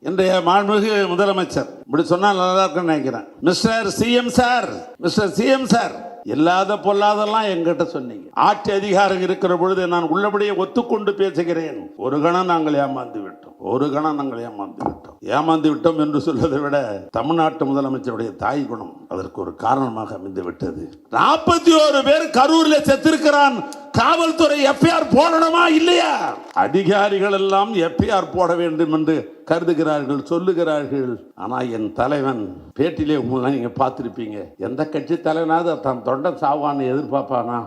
இன்றைய மாண்புமிகு முதலமைச்சர் இப்படி சொன்னால் நல்லா இருக்குன்னு நினைக்கிறேன். Mister CM sir, mister CM sir, இல்லாத பொல்லாதெல்லாம் என்கிட்ட சொன்னீங்க. ஆட்சி அதிகாரம் இருக்கிற பொழுது நான் உள்ளபடியே ஒத்துக்கொண்டு பேசுகிறேன். ஒரு கணம் நாங்கள் ஏமாந்து விட்டோம், ஒரு கணம் நாங்கள் ஏமாந்து விட்டோம் என்று சொல்வதை விட தமிழ்நாட்டு முதலமைச்சருடைய தாய் குணம் அதற்கு ஒரு காரணமாக அமைந்து விட்டது. 41 பேர் கரூர்ல செத்திருக்கிறான். காவல்துறை எஃப்ஐஆர் போடணுமா இல்லையா? அதிகாரிகள் எல்லாம் எஃப்ஐஆர் போட வேண்டும் என்று கருதுகிறார்கள், சொல்லுகிறார்கள். ஆனா என் தலைவன் பேட்டிலே உங்களை நீங்க பார்த்திருப்பீங்க. எந்த கட்சி தலைவனாவது தான் தொண்டன் சாவான்னு எதிர்பார்ப்பானா?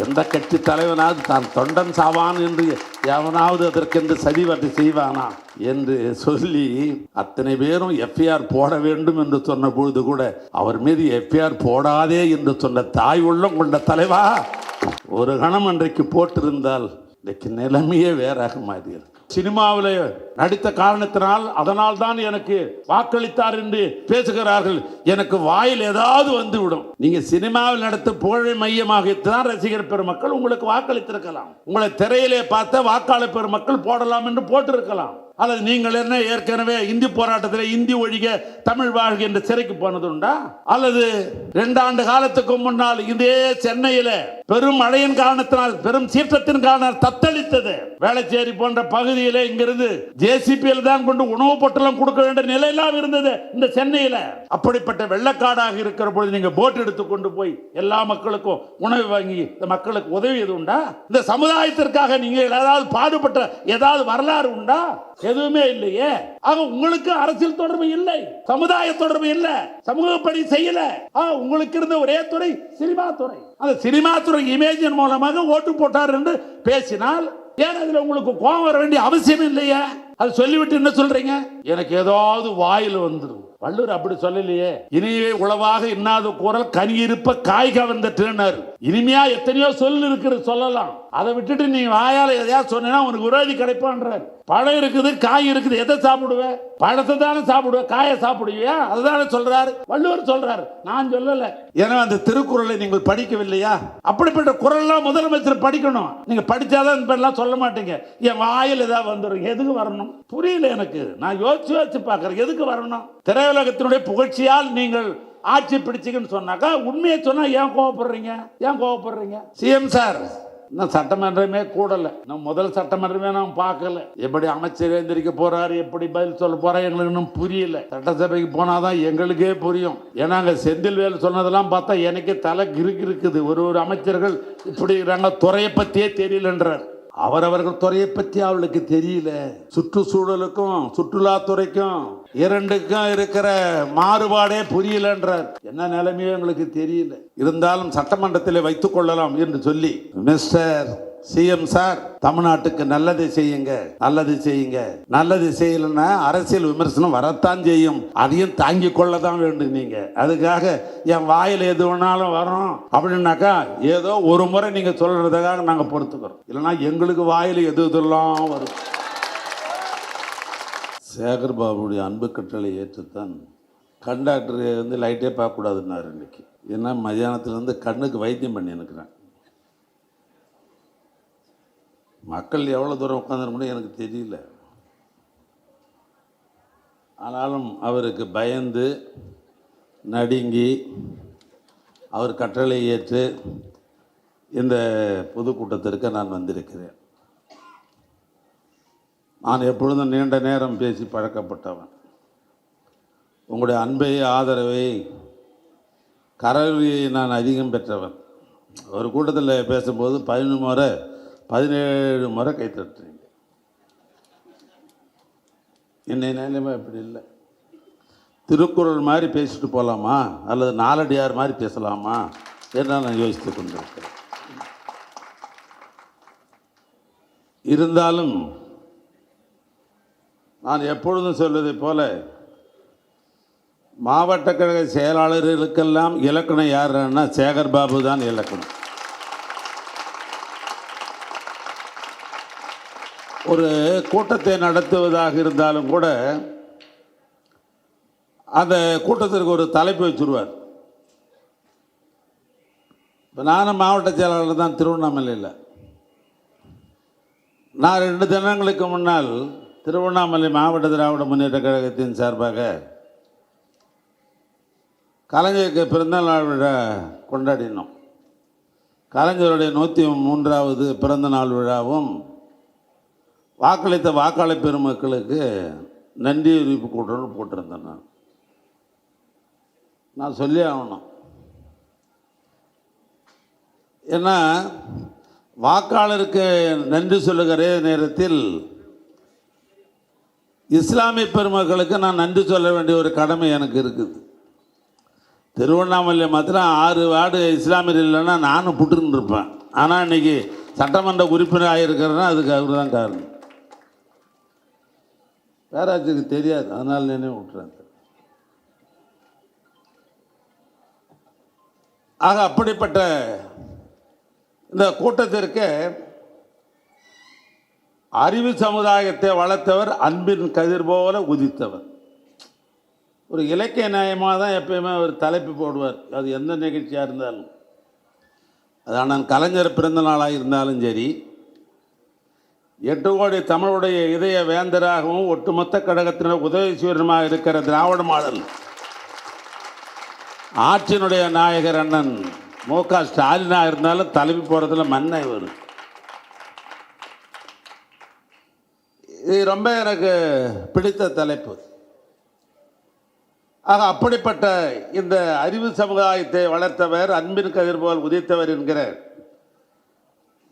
எந்த கட்சி தலைவனாவது தான் தொண்டன் சாவான் என்று எவனாவது அதற்கென்று சதிவட்டை செய்வானா என்று சொல்லி அத்தனை பேரும் எஃப்ஐஆர் போட வேண்டும் என்று சொன்ன பொழுது கூட அவர் மீது எஃப்ஐஆர் போடாதே என்று சொன்ன தாய் உள்ளம் கொண்ட தலைவா, ஒரு கணம் அன்றைக்கு போட்டிருந்தால் இன்றைக்கு நிலைமையே வேறாக மாறியது. சினிமாவில் நடித்த காரணத்தினால் அதனால் தான் எனக்கு வாக்களித்தார் என்று பேசுகிறார்கள். எனக்கு வாயில் ஏதாவது வந்து விடும். நீங்க சினிமாவில் நடத்த புகழை மையமாகத்தான் ரசிகர் பெருமக்கள் உங்களுக்கு வாக்களித்திருக்கலாம். உங்களை திரையிலே பார்த்த வாக்காளர் பெருமக்கள் போடலாம் என்று போட்டிருக்கலாம். அல்லது நீங்கள் என்ன ஏற்கனவே இந்தி போராட்டத்தில் இந்தி ஒழிக தமிழ் வாழ்க என்ற சிறைக்கு போனது உண்டா? அல்லது 2 ஆண்டு காலத்துக்கு முன்னால் இதே சென்னையில பெரும் மழையின் காரணத்தினால் பெரும் சீற்றத்தின் காரணம் தத்தளித்தது வேளச்சேரி போன்ற பகுதியில இங்கிருந்து ஜேசிபியில் தான் கொண்டு உணவு பொட்டலம் கொடுக்க வேண்டிய நிலையெல்லாம் இருந்தது இந்த சென்னையில. அப்படிப்பட்ட வெள்ளக்காடாக இருக்கிற பொழுது நீங்க போட் எடுத்து கொண்டு போய் எல்லா மக்களுக்கும் உணவு வாங்கி இந்த மக்களுக்கு உதவியது உண்டா? இந்த சமுதாயத்திற்காக நீங்க ஏதாவது பாடுபட்ட ஏதாவது வரலாறு உண்டா? எதுவுமே இல்லையே. ஆக உங்களுக்கு அரசியல் தொடர்பு இல்லை, சமுதாய தொடர்பு இல்லை, சமூக பணி செய்யல. உங்களுக்கு இருந்த ஒரே துறை சினிமா துறை. அந்த சினிமா துறை இமேஜின் மூலமாக ஓட்டு போட்டார் என்று பேசினால் ஏன் அதுல உங்களுக்கு கோபம் வர வேண்டிய அவசியம் இல்லையா? அது சொல்லிவிட்டு என்ன சொல்றீங்க? எனக்கு ஏதாவது வாயில் வந்துடும். வள்ளுவர் அப்படி சொல்லலையே. இனியே உளவாக இன்னாத குரல் கனி இருப்ப காய் கவர்ந்த திறனர். இனிமையா எத்தனையோ சொல் இருக்குது, சொல்லலாம். அதை விட்டுட்டு நீ வாயால எதையாவது சொன்னா உனக்கு விரோதி கிடைப்பான்றார். பழம் இருக்குது, காய் இருக்குது, எதை சாப்பிடுவ? பழத்தை தானே சாப்பிடுவ, காயை சாப்பிடுவியா? அதுதானே சொல்றாரு வள்ளுவர், சொல்றாரு, நான் சொல்லல. ஏன்னா அந்த திருக்குறளை நீங்கள் படிக்கவில்லையா? அப்படிப்பட்ட குரல்லாம் முதலமைச்சர் படிக்கணும். நீங்க படிச்சாதான் சொல்ல மாட்டீங்க. என் வாயில் ஏதாவது வந்துடும். எதுக்கு வரணும் புரியல எனக்கு. நான் யோசிச்சு பார்க்கறேன், எதுக்கு வரணும்? திரையுலகத்தினுடைய புகழ்ச்சியால் நீங்கள் ஆட்சி பிடிச்சிங்கன்னு சொன்னாக்கா உண்மையை சொன்னா ஏன் கோவப்படுறீங்க? சிஎம் சார், இன்னும் சட்டமன்றமே கூடல. நான் முதல் சட்டமன்றமே நான் பார்க்கல. எப்படி அமைச்சர் எந்திரிக்க போறாரு, எப்படி பதில் சொல்ல போறாரு எங்களுக்கு இன்னும் புரியல. சட்டசபைக்கு போனாதான் எங்களுக்கே புரியும். ஏன்னா அங்க செந்தில்வேல் சொன்னதெல்லாம் பார்த்தா எனக்கே தலை கிறுக்கு இருக்குது. ஒரு அமைச்சர்கள் இப்படி துறையை பத்தியே தெரியலன்றார். அவரவர்கள் துறையை பற்றி அவளுக்கு தெரியல. சுற்றுச்சூழலுக்கும் சுற்றுலாத்துறைக்கும் இரண்டுக்கும் இருக்கிற மாறுபாடே புரியலன்றார். என்ன நிலைமையோ எங்களுக்கு தெரியல. இருந்தாலும் சட்டமன்றத்தில் வைத்துக் கொள்ளலாம் என்று சொல்லி, மிஸ்டர் சிஎம் சார், தமிழ்நாட்டுக்கு நல்லது செய்யுங்க. நல்லது செய்யலன்னா அரசியல் விமர்சனம் வரத்தான் செய்யும். அதையும் தாங்கி கொள்ளதான் வேண்டும். நீங்க அதுக்காக என் வாயில் எது வேணாலும் வரும் அப்படின்னாக்கா ஏதோ ஒரு முறை நீங்க சொல்றதுக்காக நாங்க பொறுத்துக்கிறோம். இல்லைன்னா எங்களுக்கு வாயில் எது இதெல்லாம் வரும். சேகர் பாபுடைய அன்பு கட்டளை ஏற்றுத்தான் கண்டாக்டர் லைட்டே பார்க்கக்கூடாதுன்னாரு இன்னைக்கு. ஏன்னா மதியானத்துலேருந்து கண்ணுக்கு வைத்தியம் பண்ணி இருக்கிறேன். மக்கள் எவ்வளோ தூரம் உட்காந்துருக்கணும் எனக்கு தெரியல. ஆனாலும் அவருக்கு பயந்து நடுங்கி அவர் கட்டளை ஏற்று இந்த பொதுக்கூட்டத்திற்கு நான் வந்திருக்கிறேன். நான் எப்பொழுதும் நீண்ட நேரம் பேசி பழக்கப்பட்டவன். உங்களுடைய அன்பை ஆதரவை கரவியை நான் அதிகம் பெற்றவன். ஒரு கூட்டத்தில் பேசும்போது 17 முறை கை தட்டுறீங்க. என்னை நிலைமை அப்படி இல்லை. திருக்குறள் மாதிரி பேசிட்டு போகலாமா அல்லது நாலடியார் மாதிரி பேசலாமா என்று நான் யோசித்து கொண்டிருக்கிறேன். இருந்தாலும் நான் எப்பொழுதும் சொல்வதை போல மாவட்ட கழக செயலாளர்களுக்கெல்லாம் இலக்கணம் யாருன்னா சேகர் பாபு தான் இலக்கணம். ஒரு கூட்டத்தை நடத்துவதாக இருந்தாலும் கூட அந்த கூட்டத்திற்கு ஒரு தலைப்பு வச்சுருவார். இப்போ நானும் மாவட்ட செயலாளர் தான் திருவண்ணாமலையில். நான் 2 தினங்களுக்கு முன்னால் திருவண்ணாமலை மாவட்ட திராவிட முன்னேற்ற கழகத்தின் சார்பாக கலைஞருக்கு பிறந்தநாள் விழா கொண்டாடினோம். கலைஞருடைய 103வது பிறந்த நாள் விழாவும் வாக்களித்த வாக்காளர் பெருமக்களுக்கு நன்றி அறிவிப்பு கூட்டம் போட்டிருந்தேன். நான் சொல்லி ஆகணும். ஏன்னா வாக்காளருக்கு நன்றி சொல்லுகிற நேரத்தில் இஸ்லாமிய பெருமக்களுக்கு நான் நன்றி சொல்ல வேண்டிய ஒரு கடமை எனக்கு இருக்குது. திருவண்ணாமலை மாத்திரம் 6 வார்டு இஸ்லாமியர் இல்லைன்னா நானும் புட்டுன்னு இருப்பேன். ஆனால் இன்றைக்கி சட்டமன்ற உறுப்பினர் ஆகியிருக்கிறேன்னா அதுக்கு அவர் தான் காரணம். பேராட்சிக்கு தெரியாது, அதனால் நினைவு விட்டுறேன். ஆக அப்படிப்பட்ட இந்த கூட்டத்திற்கு அறிவு சமுதாயத்தை வளர்த்தவர், அன்பின் கதிர் போல உதித்தவர். ஒரு இலக்கிய நியாயமாக தான் எப்பயுமே அவர் தலைப்பு போடுவார், அது எந்த நிகழ்ச்சியாக இருந்தாலும். அது அண்ணன் கலைஞர் பிறந்த நாளாக இருந்தாலும் சரி, 8 கோடி தமிழுடைய இதய வேந்தராகவும் ஒட்டுமொத்த கழகத்தினர் உதவிசுவரமாக இருக்கிற திராவிட மாடல் ஆட்சியினுடைய நாயகர் அண்ணன் மு.க. ஸ்டாலினாக இருந்தாலும் தலைப்பு போகிறதுல மண்ணை வரும். இது ரொம்ப எனக்கு பிடித்த தலைப்பு. ஆக அப்படிப்பட்ட இந்த அறிவு சமுதாயத்தை வளர்த்தவர், அன்பின் கதிர் போல் உதித்தவர் என்கிற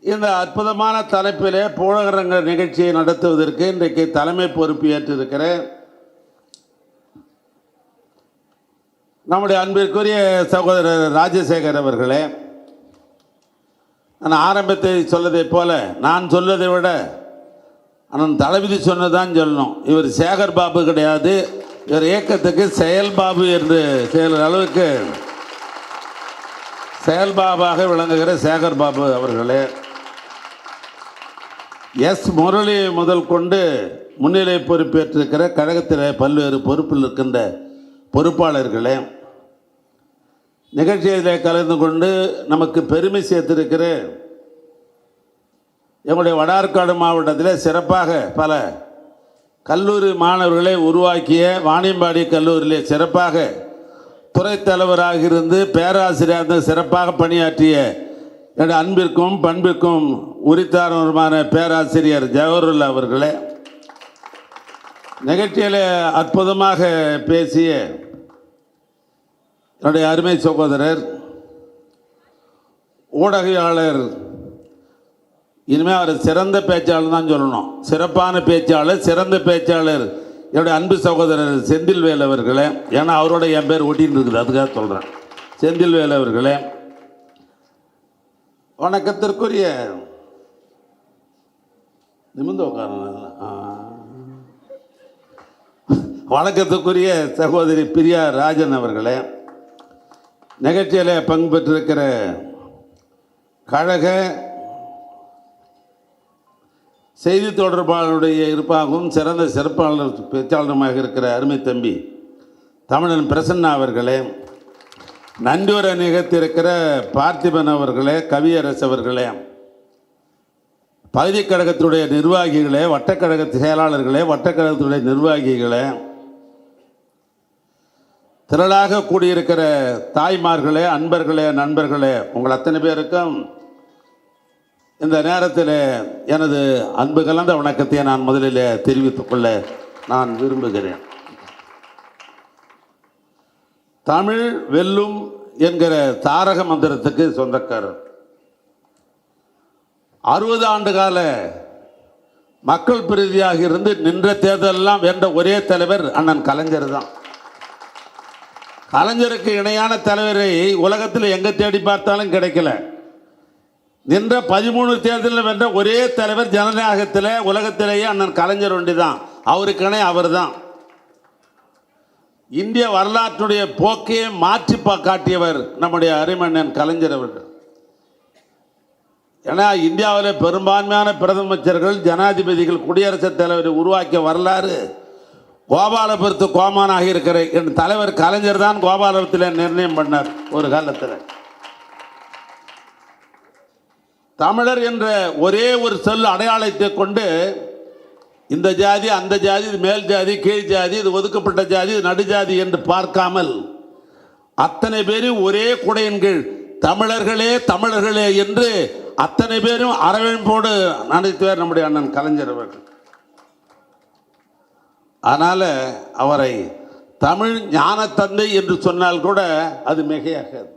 இந்த அற்புதமான தலைப்பிலே புகழரங்க நிகழ்ச்சியை நடத்துவதற்கு இன்றைக்கு தலைமை பொறுப்பு ஏற்றிருக்கிறேன் நம்முடைய அன்பிற்குரிய சகோதரர் ராஜசேகர் அவர்களே. நான் ஆரம்பத்தை சொல்லதை போல நான் சொல்வதை விட அண்ணன் தளபதி சொன்னதான் சொல்லணும். இவர் சேகர் பாபு கிடையாது, இவர் இயக்கத்துக்கு செயல்பாபு என்று செயல் அளவுக்கு செயல்பாபாக விளங்குகிற சேகர் பாபு அவர்களே. எஸ் முரளி முதல் கொண்டு முன்னிலை பொறுப்பேற்றிருக்கிற கழகத்தில் பல்வேறு பொறுப்பில் இருக்கின்ற பொறுப்பாளர்களே, நிகழ்ச்சியில் கலந்து கொண்டு நமக்கு பெருமை சேர்த்திருக்கிற எங்களுடைய வடார்காடு மாவட்டத்தில் சிறப்பாக பல கல்லூரி மாணவர்களை உருவாக்கிய வாணியம்பாடி கல்லூரியிலே சிறப்பாக துறை தலைவராக இருந்து பேராசிரியராக சிறப்பாக பணியாற்றிய என்னுடைய அன்பிற்கும் பண்பிற்கும் உரித்தாரமான பேராசிரியர் ஜவஹர்லால் அவர்களே, நிகழ்ச்சியில் அற்புதமாக பேசிய என்னுடைய அருமை சகோதரர் ஊடகையாளர், இனிமேல் அவர் சிறந்த பேச்சாளர் தான் சொல்லணும், சிறப்பான பேச்சாளர், சிறந்த பேச்சாளர் என்னுடைய அன்பு சகோதரர் செந்தில்வேல் அவர்களே. ஏன்னா அவரோட என் பேர் ஒட்டின்னு இருக்குது, அதுக்காக சொல்கிறேன். செந்தில்வேல் அவர்களே, வணக்கத்திற்குரிய நிமிர்ந்து வணக்கத்துக்குரிய சகோதரி பிரியா ராஜன் அவர்களே, நிகழ்ச்சியில் பங்கு பெற்றிருக்கிற கழக செய்தி தொடர்பாளருடைய இருப்பாகவும் சிறந்த சிறப்பாளர் பேச்சாளருமாக இருக்கிற அருமை தம்பி தமிழன் பிரசன்னா அவர்களே, நன்றியுரை நிகழ்த்தியிருக்கிற பார்த்திபன் அவர்களே, கவியரசு அவர்களே, பகுதி கழகத்தினுடைய நிர்வாகிகளே, வட்டக்கழக செயலாளர்களே, வட்டக்கழகத்தினுடைய நிர்வாகிகளே, திரளாக கூடியிருக்கிற தாய்மார்களே, அன்பர்களே, நண்பர்களே, உங்கள் அத்தனை பேருக்கும் இந்த நேரத்தில் எனது அன்பு கலந்த வணக்கத்தை நான் முதலில் தெரிவித்துக் கொள்ள நான் விரும்புகிறேன். தமிழ் வெல்லும் என்கிற தாரக மந்திரத்துக்கு சொந்தக்காரர். 60 ஆண்டு கால மக்கள் பிரதியாக இருந்து நின்ற தேர்தலெல்லாம் வென்ற ஒரே தலைவர் அண்ணன் கலைஞர் தான். கலைஞருக்கு இணையான தலைவரை உலகத்தில் எங்கே தேடி பார்த்தாலும் கிடைக்கல. நின்ற 13 தேர்தலில் வென்ற ஒரே தலைவர் ஜனநாயகத்தில் உலகத்திலேயே அண்ணன் கலைஞர் ஒண்டி தான். அவருக்கு இணை அவர் தான். இந்திய வரலாற்றுடைய போக்கையை மாற்றி காட்டியவர் நம்முடைய அருமண்ணன் கலைஞர் அவர்கள். ஏன்னா இந்தியாவில் பெரும்பான்மையான பிரதமர்கள், ஜனாதிபதிகள், குடியரசுத் தலைவரை உருவாக்கிய வரலாறு கோபாலபுரத்து கோமானாக இருக்கிற என் தலைவர் கலைஞர் தான் கோபாலபுரத்தில் நிர்ணயம் பண்ணார். ஒரு காலத்தில் தமிழர் என்ற ஒரே ஒரு சொல் அடையாளத்தை கொண்டு இந்த ஜாதி அந்த ஜாதி, இது மேல் ஜாதி கீழ் ஜாதி, இது ஒதுக்கப்பட்ட ஜாதி, இது நடுஜாதி என்று பார்க்காமல் அத்தனை பேரும் ஒரே குடையின் கீழ் தமிழர்களே தமிழர்களே என்று அத்தனை பேரும் அரவணைப்போடு நடத்துவார் நம்முடைய அண்ணன் கலைஞர் அவர்கள். அதனால அவரை தமிழ் ஞான தந்தை என்று சொன்னால் கூட அது மிகையாகாது.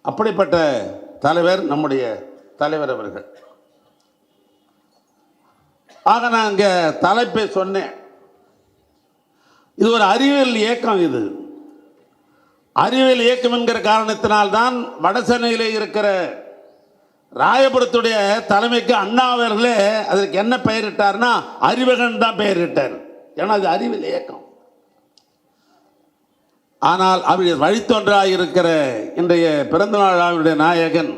அப்படிப்பட்ட தலைவர் நம்முடைய தலைவர் அவர்கள். ஆக நான் இங்கே தலைப்பை சொன்னேன். இது ஒரு அறிவியல் இயக்கம். இது அறிவியல் இயக்கம் என்கிற காரணத்தினால்தான் வடசென்னையிலே இருக்கிற ராயபுரத்துடைய தலைமைக்கு அண்ணா அவர்களே அதற்கு என்ன பெயரிட்டார்னா அறிவகன் தான் பெயரிட்டார். ஏன்னா அது அறிவியல் இயக்கம். ஆனால் அவர் வழித்தொன்றாக இருக்கிற இன்றைய பிறந்தநாள் அவருடைய நாயகன்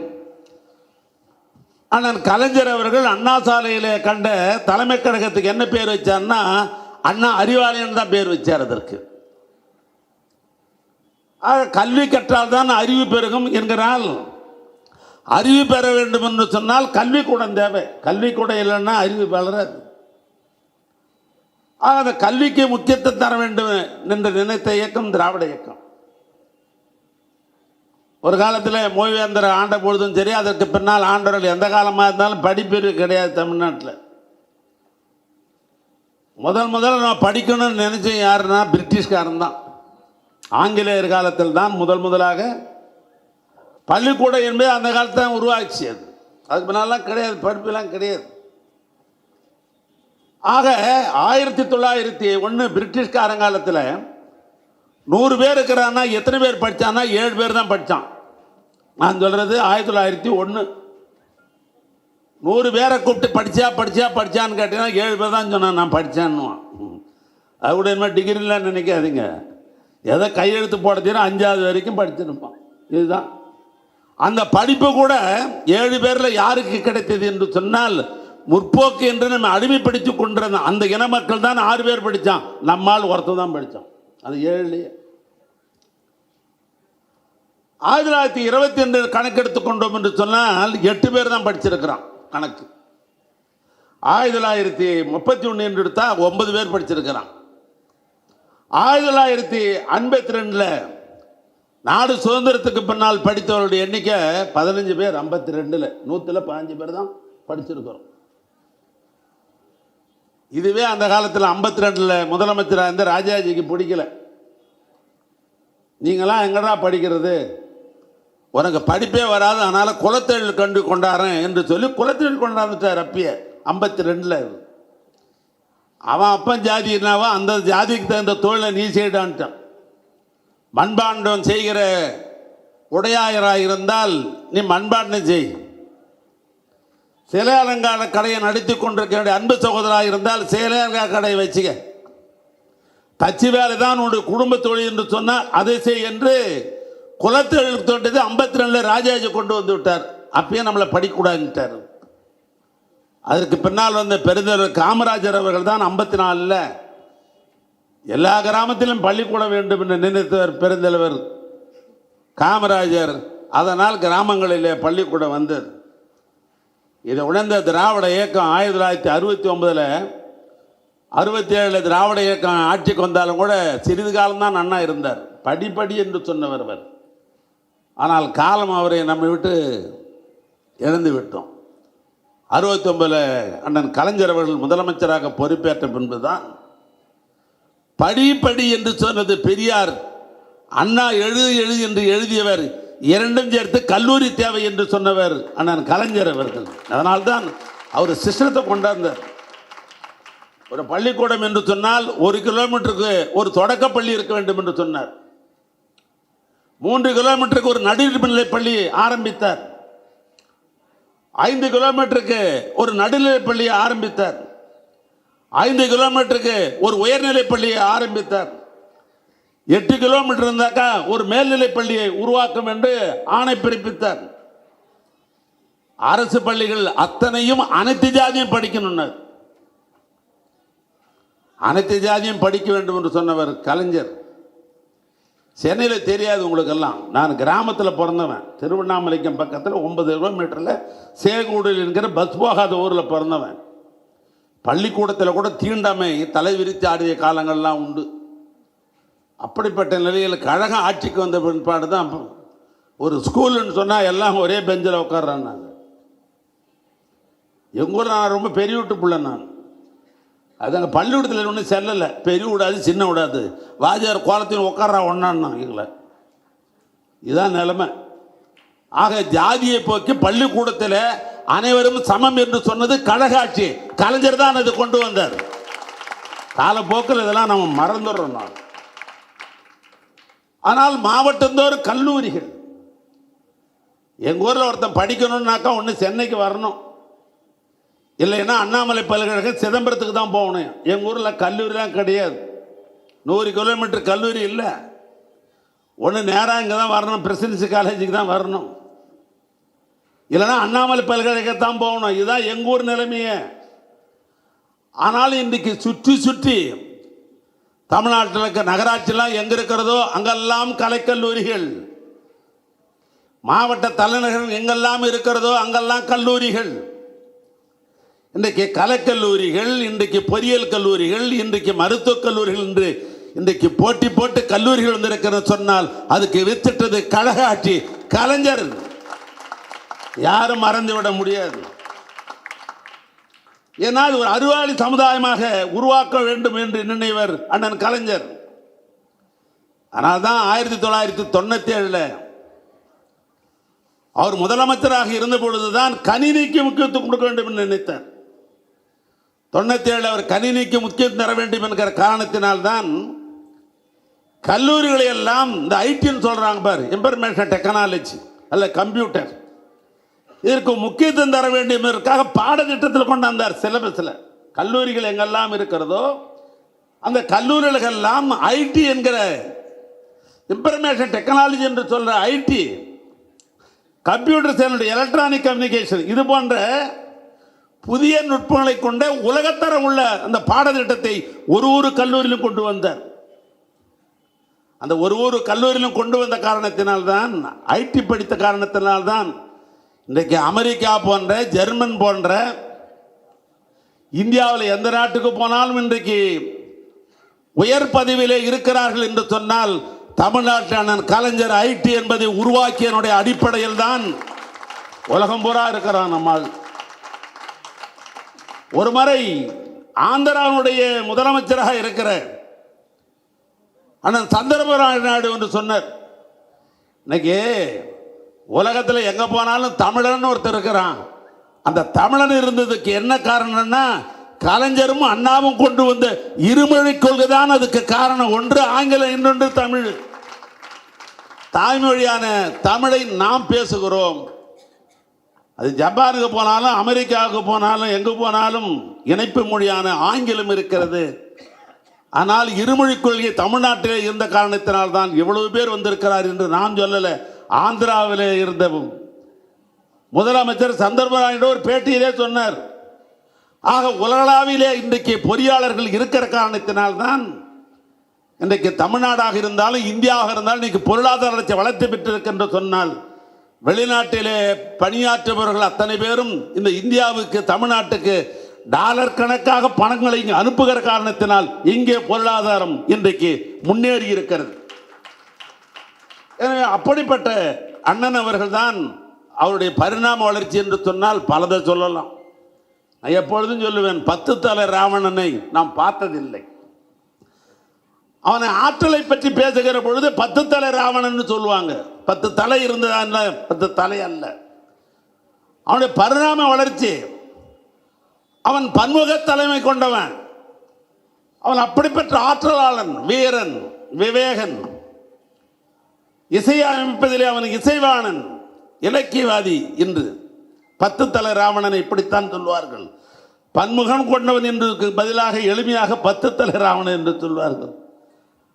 அண்ணன் கலைஞர் அவர்கள் அண்ணா சாலையிலே கண்ட தலைமை கழகத்துக்கு என்ன பேர் வச்சார்னா அண்ணா அறிவாலயம் தான் பேர் வச்சார். அதற்கு கல்வி கற்றால் தான் அறிவு பெருகும் என்கிறால், அறிவு பெற வேண்டும் என்று சொன்னால் கல்விக்கூடம் தேவை. கல்விக்கூடம் இல்லைன்னா அறிவு வளராது. அந்த கல்விக்கு முக்கியத்துவம் தர வேண்டும் என்று நினைத்த இயக்கம் திராவிட இயக்கம். ஒரு காலத்தில் மோய்வேந்தர் ஆண்ட பொழுதும் சரி, அதற்கு பின்னால் ஆண்டவர்கள் எந்த காலமாக இருந்தாலும் படிப்பறிவு கிடையாது தமிழ்நாட்டில். முதல்ல நான் படிக்கணும்னு நினைச்சேன் யாருன்னா பிரிட்டிஷ்காரன் தான். ஆங்கிலேயர் காலத்தில் தான் முதலாக பள்ளிக்கூடம் என்பது அந்த காலத்தில் தான் உருவாச்சு. அதுக்கு முன்னாலாம் கிடையாது, படிப்பெல்லாம் கிடையாது. ஆக 1901 பிரிட்டிஷ்காரங்காலத்தில் 100 பேர் இருக்கிறான்னா எத்தனை பேர் படித்தான்னா 7 பேர் தான் படித்தான். நான் சொல்கிறது 1901. 100 பேரை கூப்பிட்டு படித்தான்னு கேட்டீங்கன்னா 7 பேர் தான் சொன்னான் நான் படித்தேன்னுவான். அது கூட என்ன டிகிரிலாம் நினைக்காதீங்க. எதை கையெழுத்து போட தெரியும் 5வது வரைக்கும் படிச்சிருப்பான். இதுதான் அந்த படிப்பு கூட 7 பேரில் யாருக்கு கிடைத்தது என்று சொன்னால் முற்போக்கு என்று நம்ம அடிமைப்படுத்தி கொண்டிருந்தோம். அந்த இன மக்கள் தான் 6 பேர் படித்தான், நம்மால் ஒருத்தர் தான் படித்தான். அது 7லேயே 1922 கணக்கெடுத்து கொண்டோம் என்று சொன்னால் 8 பேர் தான் படிச்சிருக்கிறான் கணக்கு. 1931 என்று எடுத்தால் 9 பேர் படிச்சிருக்கிறான். 1952 நாடு சுதந்திரத்துக்கு பின்னால் படித்தவர்களுடைய எண்ணிக்கை 15 பேர். 52ல் 100ல் 15 பேர் தான் படிச்சிருக்கிறோம். இதுவே அந்த காலத்தில் 52ல் முதலமைச்சராக இருந்த ராஜாஜிக்கு பிடிக்கல. நீங்களாம் எங்கடா படிக்கிறது, உனக்கு படிப்பே வராது, அதனால் குலத்தொழில் கண்டு கொண்டாடுறேன் என்று சொல்லி குலத்தொழில் கொண்டாந்துட்டார். அப்பயே 52ல் அவன் அப்பன் ஜாதி என்னவோ அந்த ஜாதிக்கு தகுந்த தொழிலை நீ செய்டான்ட்டான். மண்பாண்டம் செய்கிற உடையாயராக இருந்தால் நீ மண்பாண்டம் செய். சிலை அலங்கார கடையை நடத்தி கொண்டிருக்க அன்பு சகோதராக இருந்தால் சிலை அலங்கார கடையை வச்சுக்க. தச்சு வேலை தான் உன்னுடைய குடும்ப தொழில் என்று சொன்னால் அதை செய் என்று குலத்தொழில் தோட்டத்தை 52ல் ராஜாஜி கொண்டு வந்து விட்டார். அப்பயே நம்மளை படிக்கக்கூடாதுட்டார். அதற்கு பின்னால் வந்த பெருந்தலைவர் காமராஜர் அவர்கள் தான் 54ல் எல்லா கிராமத்திலும் பள்ளிக்கூடம் வேண்டும் என்று நினைத்தவர் பெருந்தலைவர் காமராஜர். அதனால் கிராமங்களிலே பள்ளிக்கூடம் வந்தது. இதை உணர்ந்த திராவிட இயக்கம் 1969ல் 67 திராவிட இயக்கம் ஆட்சிக்கு வந்தாலும் கூட சிறிது காலம்தான் அண்ணா இருந்தார். படிப்படி என்று சொன்னவர் அவர். ஆனால் காலம் அவரை நம்மை விட்டு இழந்து விட்டோம். 69ல் அண்ணன் கலைஞர் அவர்கள் முதலமைச்சராக பொறுப்பேற்ற பின்புதான் படி என்று சொன்னது பெரியார். அண்ணா எழுது என்று எழுதியவர். இரண்டும் சேர்த்து கல்லூரி தேவை என்று சொன்னவர் அண்ணன் கலைஞர் அவர்கள். அதனால்தான் அவர் சிஸ்டத்தை கொண்டாந்தார். ஒரு பள்ளிக்கூடம் என்று சொன்னால் 1 கிலோமீட்டருக்கு ஒரு தொடக்கப்பள்ளி இருக்க வேண்டும் என்று சொன்னார். 3 கிலோமீட்டருக்கு ஒரு நடுநிலை பள்ளி ஆரம்பித்தார். 5 கிலோமீட்டருக்கு ஒரு நடுநிலை பள்ளியை ஆரம்பித்தார். 5 கிலோமீட்டருக்கு ஒரு உயர்நிலை பள்ளியை ஆரம்பித்தார். 8 கிலோமீட்டர் இருந்தாக்கா ஒரு மேல்நிலை பள்ளியை உருவாக்கும் என்று ஆணை பிறப்பித்தார். அரசு பள்ளிகள் அத்தனையும் அனைத்து ஜாதியும் படிக்கணும், அனைத்து ஜாதியும் படிக்க வேண்டும் என்று சொன்னவர் கலைஞர். சென்னையில் தெரியாது உங்களுக்கெல்லாம், நான் கிராமத்தில் பிறந்தவன். திருவண்ணாமலைக்கும் பக்கத்தில் 9 கிலோமீட்டரில் சேகூடில் என்கிற பஸ் போகாத ஊரில் பிறந்தவன். பள்ளிக்கூடத்தில் கூட தீண்டாமை தலை விரித்து ஆடிய காலங்கள்லாம் உண்டு. அப்படிப்பட்ட நிலையில் கழக ஆட்சிக்கு வந்த பிற்பாடு தான் ஒரு ஸ்கூலுன்னு சொன்னால் எல்லாம் ஒரே பெஞ்சில் உட்கார்றாங்க. எங்கள் ஊரில் நான் ரொம்ப பெரிய வீட்டு பிள்ளை. நான் அது அங்கே பள்ளிக்கூடத்தில் ஒன்றும் செல்லலை. பெரிய விடாது சின்ன விடாது, வாஜியார் கோலத்தையும் உட்கார்றா ஒன்றான்னா எங்களை. இதுதான் நிலைமை. ஆக ஜாதியை போக்கி பள்ளிக்கூடத்தில் அனைவரும் சமம் என்று சொன்னது கழக ஆட்சி. கலைஞர் தான் அதை கொண்டு வந்தார். காலப்போக்கில் இதெல்லாம் நம்ம மறந்துடுறோம். நான் ஆனால் மாவட்டந்தோறும் கல்லூரிகள், எங்கள் ஊரில் ஒருத்தன் படிக்கணும்னாக்கா ஒன்று சென்னைக்கு வரணும், இல்லைன்னா அண்ணாமலை பல்கலைக்கழகம் சிதம்பரத்துக்கு தான் போகணும். எங்கள் ஊரில் கல்லூரிலாம் கிடையாது. 100 கிலோமீட்டர் கல்லூரி இல்லை. ஒன்று நேராக இங்கே தான் வரணும், பிரசிடென்சி காலேஜுக்கு தான் வரணும், இல்லைன்னா அண்ணாமலை பல்கலைக்கழகத்தான் போகணும். இதுதான் எங்கள் ஊர் நிலைமையே. ஆனால் இன்றைக்கு சுற்றி சுற்றி தமிழ்நாட்டில் இருக்க நகராட்சியெல்லாம் எங்கே இருக்கிறதோ அங்கெல்லாம் கலைக்கல்லூரிகள், மாவட்ட தலைநகரம் எங்கெல்லாம் இருக்கிறதோ அங்கெல்லாம் கல்லூரிகள். இன்றைக்கு கலைக்கல்லூரிகள், இன்றைக்கு பொறியியல் கல்லூரிகள், இன்றைக்கு மருத்துவக் கல்லூரிகள் என்று இன்றைக்கு போட்டி போட்டு கல்லூரிகள் வந்திருக்கிறது சொன்னால் அதுக்கு வித்திட்டது கழக ஆட்சி, கலைஞர். யாரும் மறந்துவிட முடியாது. ஏன்னா அது ஒரு அறிவாளி சமுதாயமாக உருவாக்க வேண்டும் என்று நினைவர் அண்ணன் கலைஞர். ஆனால் தான் 1997 அவர் முதலமைச்சராக இருந்த பொழுதுதான் கணினிக்கு முக்கியத்துவம் கொடுக்க வேண்டும் என்று நினைத்தார். 97 அவர் கணினிக்கு முக்கியத்துவம் தர வேண்டும் என்கிற காரணத்தினால்தான் கல்லூரிகளை எல்லாம் இந்த ஐடின்னு சொல்றாங்க பார், இன்ஃபர்மேஷன் டெக்னாலஜி அல்ல கம்ப்யூட்டர், இதற்கு முக்கியத்துவம் தர வேண்டும் என்பதற்காக பாடத்திட்டத்தில் கொண்டாந்தார். சிலபஸில் கல்லூரிகள் எங்கெல்லாம் இருக்கிறதோ அந்த கல்லூரிகளெல்லாம் ஐடி என்கிற இன்ஃபர்மேஷன் டெக்னாலஜி என்று சொல்ற IT, computer science, electronic communication, இது போன்ற புதிய நுட்பங்களை கொண்ட உலகத்தரம் உள்ள அந்த பாடத்திட்டத்தை ஒரு கல்லூரியிலும் கொண்டு வந்தார். அந்த ஒரு கல்லூரியிலும் கொண்டு வந்த காரணத்தினால்தான், ஐடி படித்த காரணத்தினால்தான் இன்றைக்கு அமெரிக்கா போன்ற, ஜெர்மன் போன்ற, இந்தியாவில் எந்த நாட்டுக்கு போனாலும் இன்றைக்கு உயர் பதவியிலே இருக்கிறார்கள் என்று சொன்னால் தமிழ்நாட்டில் கலைஞர் ஐடி என்பதை உருவாக்கியனுடைய அடிப்படையில் தான் உலகம் பூரா இருக்கிறான். நம்மால் ஒரு முறை ஆந்திராவுடைய முதலமைச்சராக இருக்கிற அண்ணன் சந்திரபாபு நாயுடு என்று சொன்னார், இன்னைக்கு உலகத்தில் எங்க போனாலும் தமிழன் ஒருத்தர் இருக்கிறான். அந்த தமிழன் இருந்ததுக்கு என்ன காரணம்னா கலைஞரும் அண்ணாவும் கொண்டு வந்த இருமொழி கொள்கை தான் அதுக்கு காரணம். ஒன்று ஆங்கிலம், இன்னொன்று தமிழ். தாய்மொழியான தமிழை நாம் பேசுகிறோம். அது ஜப்பானுக்கு போனாலும் அமெரிக்காவுக்கு போனாலும் எங்கு போனாலும் இணைப்பு மொழியான ஆங்கிலம் இருக்கிறது. ஆனால் இருமொழி கொள்கை தமிழ்நாட்டிலே இருந்த காரணத்தினால் தான் இவ்வளவு பேர் வந்திருக்கிறார் என்று நான் சொல்லலை. ஆந்திராவிலே இருந்த முதலமைச்சர் சந்திரபாபு நாயுடு ஒரு பேட்டியிலே சொன்னார். ஆக உலகளாவிலே இன்றைக்கு பொறியாளர்கள் இருக்கிற காரணத்தினால்தான் இன்றைக்கு தமிழ்நாடாக இருந்தாலும் இந்தியாவாக இருந்தாலும் இன்னைக்கு பொருளாதார வளர்ச்சி வளர்த்து பெற்றிருக்கின்ற சொன்னால் வெளிநாட்டிலே பணியாற்றுபவர்கள் அத்தனை பேரும் இந்த இந்தியாவுக்கு, தமிழ்நாட்டுக்கு டாலர் கணக்காக பணங்களை இங்கு அனுப்புகிற காரணத்தினால் இங்கே பொருளாதாரம் இன்றைக்கு முன்னேறி இருக்கிறது. எனவே அப்படிப்பட்ட அண்ணன் அவர்கள் தான் அவருடைய பரிணாம வளர்ச்சி என்று சொன்னால் பலதை சொல்லலாம். நான் எப்பொழுதும் சொல்லுவேன், 10 தலை ராவணனை நாம் பார்த்ததில்லை. அவனை ஆற்றலை பற்றி பேசுகிற பொழுது 10 தலை ராவணன் சொல்லுவாங்க. 10 தலை இருந்ததா? 10 தலை அல்ல. அவனுடைய பரிணாம வளர்ச்சி, அவன் பன்முக தலைமை கொண்டவன், அவன் அப்படிப்பட்ட ஆற்றலாளன், வீரன், விவேகன், இசையமைப்பதிலே அவன் இசைவாணன், இலக்கியவாதி என்று 10 தலை ராவணனை இப்படித்தான் சொல்வார்கள். பன்முகம் கொண்டவன் என்று பதிலாக எளிமையாக 10 தலை ராவணன் என்று சொல்வார்கள்.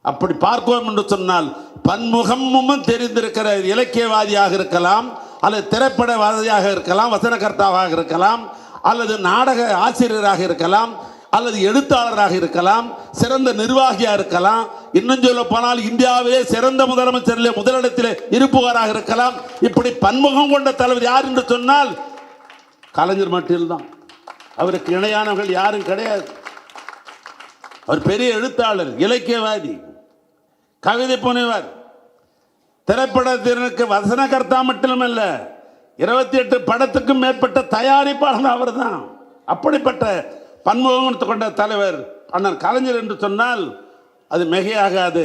அப்படி பார்க்கிறோம் என்று சொன்னால் பன்முகமும் தெரிந்திருக்கிற இலக்கியவாதியாக இருக்கலாம், அல்லது திரைப்படவாதியாக இருக்கலாம், வசனகர்த்தாவாக இருக்கலாம், அல்லது நாடக ஆசிரியராக இருக்கலாம், அல்லது எழுத்தாளராக இருக்கலாம், சிறந்த நிர்வாகியாக இருக்கலாம், இன்னும் சொல்ல போனால் இந்தியாவிலே சிறந்த முதலமைச்சரிலே முதலிடத்திலே இருப்பவராக இருக்கலாம். இப்படி பன்முகம் கொண்ட தலைவர் யார் என்று சொன்னால் கலைஞர் மட்டும்தான். அவருக்கு இணையானவர்கள் யாரும் கிடையாது. அவர் பெரிய எழுத்தாளர், இலக்கியவாதி, கவிதை புனைவர், திரைப்படத்திற்கு வசனகர்த்தா மட்டுமல்ல, 28 படத்துக்கும் மேற்பட்ட தயாரிப்பாளர் அவர் தான். அப்படிப்பட்ட பன்முகம் கொண்ட தலைவர் அண்ணன் கலைஞர் என்று சொன்னால் அது மிகையாகாது.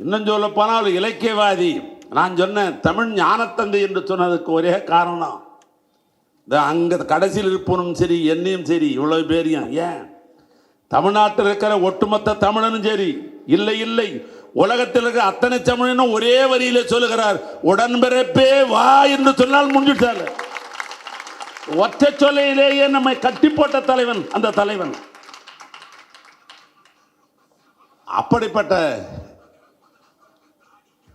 இன்னும் சொல்ல போனால் இலக்கியவாதி. நான் சொன்னேன் தமிழ் ஞானத்தந்தை என்று சொன்னதுக்கு ஒரே காரணம், அங்கே கடைசியில் இருப்பனும் சரி என்னையும் சரி இவ்வளவு பேரையும், ஏன் தமிழ்நாட்டில் இருக்கிற ஒட்டுமொத்த தமிழனும் சரி, இல்லை இல்லை உலகத்தில் இருக்கிற அத்தனை தமிழனும் ஒரே வரியில சொல்லுகிறார், உடன்பிறப்பே வா என்று சொன்னால் முடிஞ்சுட்டாங்க. ஒற்றை சொல்லையிலேயே நம்மை கட்டி போட்ட தலைவன் அந்த தலைவன். அப்படிப்பட்ட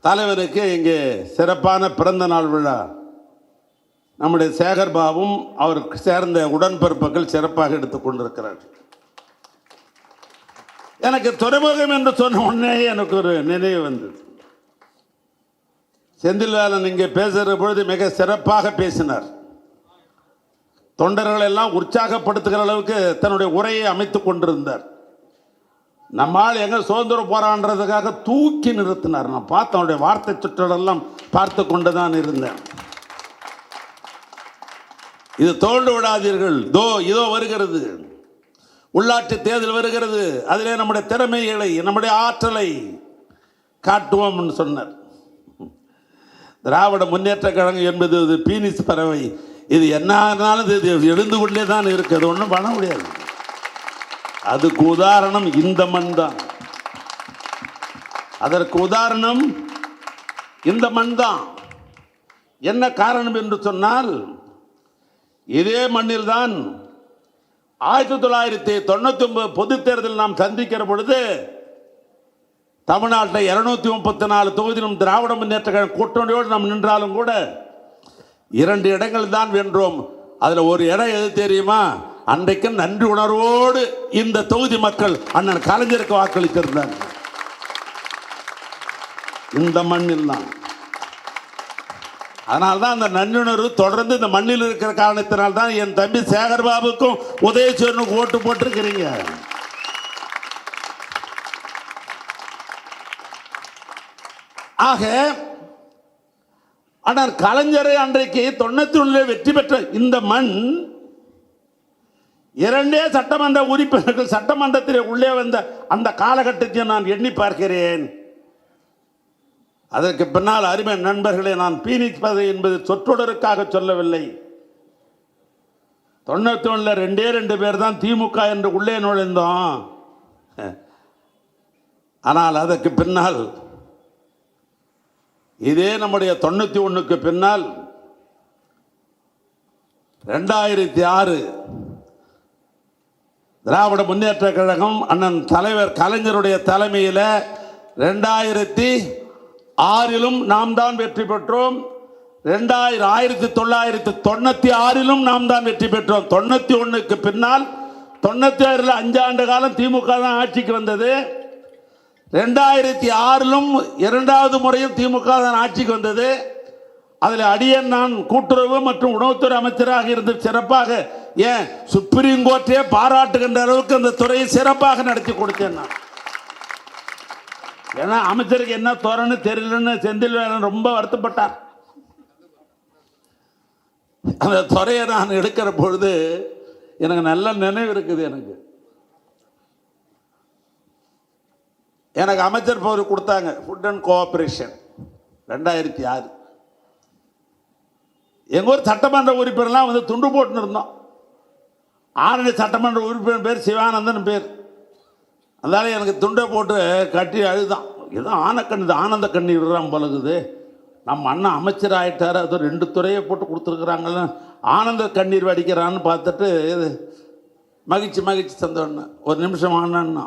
தலைவருக்கு இங்கே சிறப்பான பிறந்த நாள் விழா நம்முடைய சேகர் பாபுவும் அவருக்கு சேர்ந்த உடன்பிறப்புகள் சிறப்பாக எடுத்துக் கொண்டிருக்கிறார். எனக்கு துறைமுகம் என்று சொன்ன உடனே எனக்கு ஒரு நினைவு வந்தது. செந்தில்வேலன் இங்கே பேசுகிற பொழுது மிக சிறப்பாக பேசினார். தொண்டர்கள் எல்லாம் உற்சாகப்படுத்துகிற அளவுக்கு தன்னுடைய உரையை அமைத்துக் கொண்டிருந்தார். நம்மால் எங்க சுதந்திர போராடுறதுக்காக தூக்கி நிறுத்தினார். நான் பார்த்த அவருடைய வார்த்தை சுற்றலெல்லாம் பார்த்து கொண்டுதான் இருந்தேன். இது தோண்டு விடாதீர்கள், இதோ வருகிறது, உள்ளாட்சி தேர்தல் வருகிறது, அதிலே நம்முடைய திறமைகளை நம்முடைய ஆற்றலை காட்டுவோம் சொன்னார். திராவிட முன்னேற்ற கழகம் என்பது ஒரு பீனிஸ் பறவை, இது என்ன ஆனாலும் இது எழுந்து கொண்டே தான் இருக்கு, அது ஒன்றும் பண்ண முடியாது. அதுக்கு உதாரணம் இந்த மண் தான், அதற்கு உதாரணம் இந்த மண் தான். என்ன காரணம் என்று சொன்னால், இதே மண்ணில் தான் 1999 பொது தேர்தல் நாம் சந்திக்கிற பொழுது தமிழ்நாட்டில் 234 தொகுதியிலும் திராவிட முன்னேற்ற கழகம் கூட்டணியோடு நாம் நின்றாலும் கூட 2 இடங்கள் தான் வென்றோம். அதில் ஒரு இடம் எது தெரியுமா? அன்றைக்கு நன்றி உணர்வோடு இந்த தொகுதி மக்கள் அண்ணன் கலைஞருக்கு வாக்களித்திருந்தார். இந்த மண்ணில் தான். அதனால்தான் அந்த நன்றியுணர்வு தொடர்ந்து இந்த மண்ணில் இருக்கிற காரணத்தினால்தான் என் தம்பி சேகர் பாபுக்கும் உதயசூரனுக்கு ஓட்டு போட்டிருக்கிறீங்க. ஆக ஆனால் கலைஞரை அன்றைக்கு 91 வெற்றி பெற்ற இந்த மண் 2 சட்டமன்ற உறுப்பினர்கள் சட்டமன்றத்தில் உள்ளே வந்த அந்த காலகட்டத்தை நான் எண்ணி பார்க்கிறேன். அதற்கு பின்னால் அருமை நண்பர்களே, நான் பீனிக்ஸ் பதவி என்பது சொற்றொடருக்காக சொல்லவில்லை. 91 2 பேர் தான் திமுக என்று உள்ளே நுழைந்தோம். ஆனால் அதற்கு பின்னால் இதே நம்முடைய 91க்கு பின்னால் 2006 திராவிட முன்னேற்ற கழகம் அண்ணன் தலைவர் கலைஞருடைய தலைமையில் 2006 நாம் தான் வெற்றி பெற்றோம். 1996 நாம் தான் வெற்றி பெற்றோம். 91க்கு பின்னால் 96 5 ஆண்டு காலம் திமுக தான் ஆட்சிக்கு வந்தது. 2006 2வது முறையும் திமுக தான் ஆட்சிக்கு வந்தது. அதில் அடியன் நான் கூட்டுறவு மற்றும் உணவுத்துறை அமைச்சராக இருந்து சிறப்பாக, ஏன் சுப்ரீம் கோர்ட்டே பாராட்டுகின்ற அளவுக்கு அந்த துறையை சிறப்பாக நடத்தி கொடுத்தேன் நான். ஏன்னா அமைச்சருக்கு என்ன துறைன்னு தெரியலன்னு செந்தில்வேலன் ரொம்ப வருத்தப்பட்டார். அந்த துறையை நான் எடுக்கிற பொழுது எனக்கு நல்ல நினைவு இருக்குது. எனக்கு அமைச்சர் பதவி கொடுத்தாங்க, ஃபுட் அண்ட் கோஆபரேஷன் 2006. எங்கள் ஊர் சட்டமன்ற உறுப்பினர்லாம் வந்து துண்டு போட்டுன்னு இருந்தோம். ஆரணி சட்டமன்ற உறுப்பினர் பேர் சிவானந்தன் பேர். அதனால எனக்கு துண்டை போட்டு கட்டி அழுதான். ஏதோ ஆனந்த கண்ணீர் விடுறான் பழகுது. நம்ம அண்ணன் அமைச்சர் ஆகிட்டார், அது 2 துறையை போட்டு கொடுத்துருக்குறாங்கல்ல, ஆனந்த கண்ணீர் வடிக்கிறான்னு பார்த்துட்டு மகிழ்ச்சி சந்தோன்னு ஒரு நிமிஷம் ஆனான்னா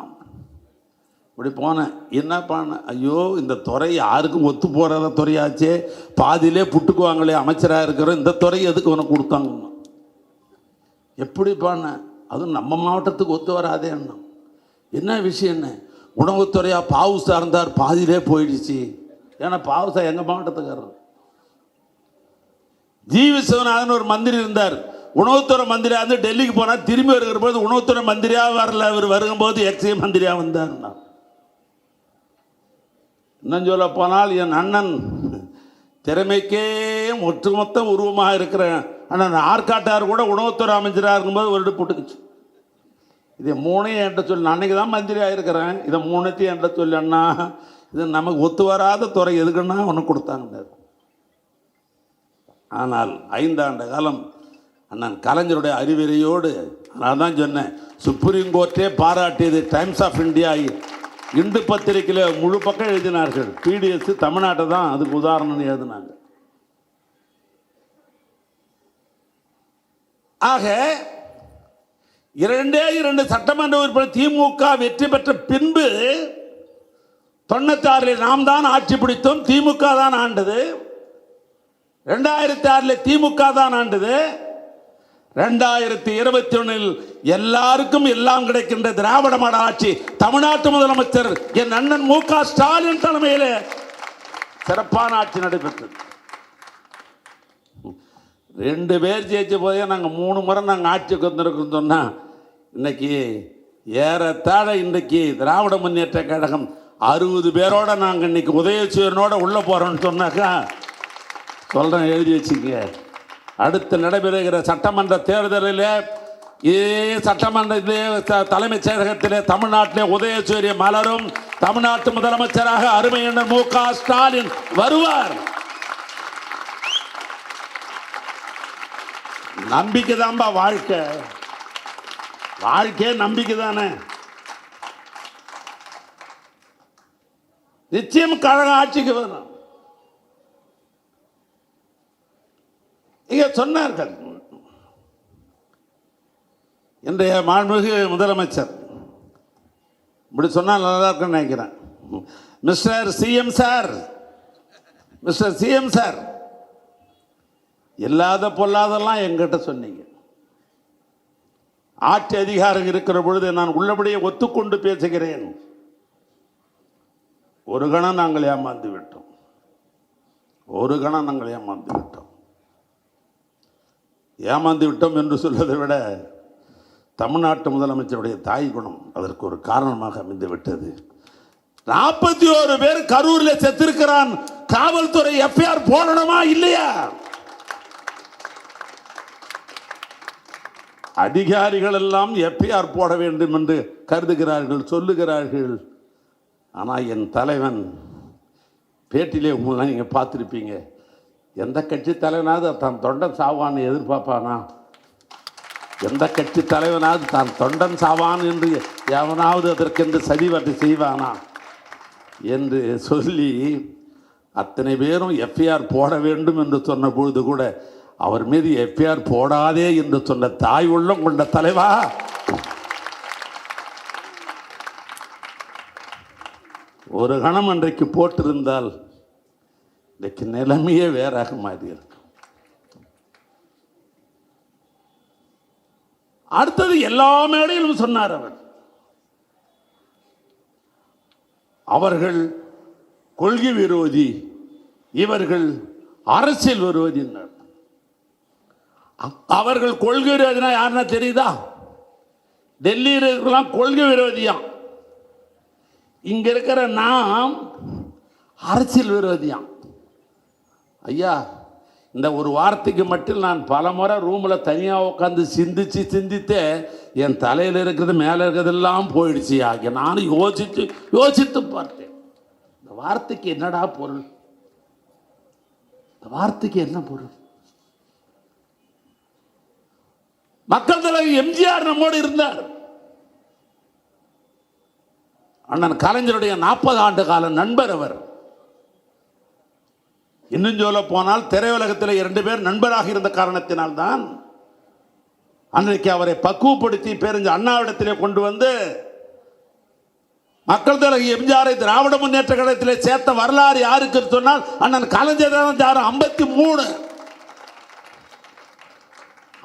இப்படி போனேன். என்ன பண்ணேன், ஐயோ இந்த துறை யாருக்கும் ஒத்து போகிறத துறையாச்சே, பாதியிலே புட்டுக்குவாங்களே அமைச்சராக இருக்கிறோம், இந்த துறை எதுக்கு உனக்கு கொடுத்தாங்க? எப்படி பண்ணேன், அதுவும் நம்ம மாவட்டத்துக்கு ஒத்து வராதே அண்ணா. என்ன விஷயம், என்ன உணவுத்துறையா பாவுசா இருந்தார், பாதியிலே போயிடுச்சு. ஏன்னா பாவுசா எங்கள் மாவட்டத்துக்காரர். ஜி விஸ்வநாதன் ஒரு மந்திரி இருந்தார், உணவுத்துறை மந்திரியாக இருந்து டெல்லிக்கு போனால் திரும்பி வருகிற போது உணவுத்துறை மந்திரியாக வரல, அவர் வரும்போது எக்ஸைஸ் மந்திரியாக வந்தார்னா. இன்னும் சொல்ல போனால் என் அண்ணன் திறமைக்கே ஒட்டுமொத்த உருவமாக இருக்கிற அண்ணன் ஆற்காட்டார் கூட உணவுத்துறை அமைச்சராக இருக்கும்போது ஒரு போட்டுக்குச்சு. இதை மூணையும் என்கிட்ட சொல்லி, அன்னைக்கு தான் மந்திரியாக இருக்கிறேன், இதை மூணுத்தையும் என்கிட்ட சொல்லி, அண்ணா இது நமக்கு ஒத்து வராத துறை எதுக்குன்னா ஒன்று கொடுத்தாங்க. ஆனால் 5 ஆண்டு காலம் அண்ணன் கலைஞருடைய அறிவுரையோடு, நான் தான் சொன்னேன், சுப்ரீம் கோர்ட்டே பாராட்டியது. டைம்ஸ் ஆஃப் இந்தியா இந்து பத்திரிகையில் முழு பக்கம் எழுதினார்கள். பிடிஎஸ் தமிழ்நாட்டை தான் அதுக்கு உதாரணம் எழுதினாங்க. ஆக 2 சட்டமன்ற உறுப்பினர் திமுக வெற்றி பெற்ற பின்பு 96 நாம் தான் ஆட்சி பிடித்தோம், திமுக தான் ஆண்டது. 2006 திமுக தான் ஆண்டது. 2021 எல்லாருக்கும் எல்லாம் கிடைக்கின்ற திராவிட மாடல் ஆட்சி, தமிழ்நாட்டு முதலமைச்சர் என் அண்ணன் மு.க. ஸ்டாலின் தலைமையில் சிறப்பான ஆட்சி நடைபெற்றது. 2 பேர் ஜெயிச்ச போதே நாங்கள் 3 முறை நாங்கள் ஆட்சிக்கு வந்திருக்கோம் சொன்னா, இன்னைக்கு ஏறத்தாழ இன்றைக்கு திராவிட முன்னேற்ற கழகம் 60 பேரோட நாங்கள் இன்னைக்கு உதயசூரியனோட உள்ள போறோம்னு சொன்னாக்கா சொல்றேன், எழுதி வச்சுக்க. அடுத்து நடைபெறுகிற சட்டமன்ற தேர்தலில் சட்டமன்ற தலைமைச் செயலகத்திலே தமிழ்நாட்டிலே உதயசூரிய மலரும். தமிழ்நாட்டு முதலமைச்சராக அருமையண்ணன் மு.க. ஸ்டாலின் வருவார். நம்பிக்கை தான்பா வாழ்க்கை, வாழ்க்கையே நம்பிக்கை தானே. நிச்சயம் கழக ஆட்சிக்கு வரும். இங்க சொன்னார்கள் இன்றைய மாண்புமிகு முதலமைச்சர், இப்படி சொன்னால் நல்லா இருக்குன்னு நினைக்கிறேன். Mister CM sir, mister CM sir, இல்லாத பொல்லாதெல்லாம் என்கிட்ட சொன்னீங்க. ஆட்சி அதிகாரம் இருக்கிற பொழுது நான் உள்ளபடியே ஒத்துக்கொண்டு பேசுகிறேன். ஒரு கணம் நாங்கள் ஏமாந்து விட்டோம், ஒரு கணம் நாங்கள் ஏமாந்து விட்டோம். ஏமாந்து விட்டோம் என்று சொல்வதை விட தமிழ்நாட்டு முதலமைச்சருடைய தாய் குணம் அதற்கு ஒரு காரணமாக அமைந்து விட்டது. 41 பேர் கரூரில் செத்திருக்கிறான். காவல்துறை எஃப்ஐஆர் போடணுமா இல்லையா? அதிகாரிகள் எல்லாம் எஃப்ஐஆர் போட வேண்டும் என்று கருதுகிறார்கள், சொல்லுகிறார்கள். ஆனால் என் தலைவன் பேட்டிலே உங்களை நீங்கள் பார்த்துருப்பீங்க, எந்த கட்சி தலைவனாவது தான் தொண்டன் சாவான்னு எதிர்பார்ப்பானா? எந்த கட்சி தலைவனாவது தான் தொண்டன் சாவான் என்று எவனாவது அதற்கென்று சதிவட்டை செய்வானா என்று சொல்லி அத்தனை பேரும் எஃப்ஐஆர் போட வேண்டும் என்று சொன்ன பொழுது கூட அவர் மீது எஃப்ஐஆர் போடாதே என்று சொன்ன தாய் உள்ளம் கொண்ட தலைவா, ஒரு கணம் அன்றைக்கு போட்டிருந்தால் இன்றைக்கு நிலைமையே வேறாக மாறி இருக்கு. அடுத்தது எல்லா மேடையிலும் சொன்னார் அவர்கள் கொள்கை விரோதி, இவர்கள் அரசியல் விரோதி. அவர்கள் கொள்கை விரோதினா யாருன்னா தெரியுதா? டெல்லியில் இருக்கலாம் கொள்கை விரோதியாம், இங்க இருக்கிற நாம் அரசியல் விரோதியாம். ஐயா, இந்த ஒரு வார்த்தைக்கு மட்டும் நான் பல முறை ரூமில் தனியாக உட்காந்து சிந்தித்தே என் தலையில் இருக்கிறது மேலே இருக்கிறதெல்லாம் போயிடுச்சு. ஆகிய நானும் யோசித்து பார்த்தேன், இந்த வார்த்தைக்கு என்னடா பொருள், இந்த வார்த்தைக்கு என்ன பொருள்? மக்கள் தலைவர் எம்ஜிஆர் நம்மோடு இருந்தார். அண்ணன் கலைஞருடைய 40 ஆண்டு கால நண்பர் அவர். இன்னும் சொல்ல போனால் திரையுலகத்தில் 2 பேர் நண்பராக இருந்த காரணத்தினால்தான் அன்றைக்கு அவரை பக்குவப்படுத்தி பேரறிஞர் அண்ணாவிடத்திலே கொண்டு வந்து மக்கள் தலைவர் எம்ஜிஆரை திராவிட முன்னேற்ற கழகத்திலே சேர்த்த வரலாறு யாருக்கு சொன்னால் அண்ணன் கலைஞர் தான்.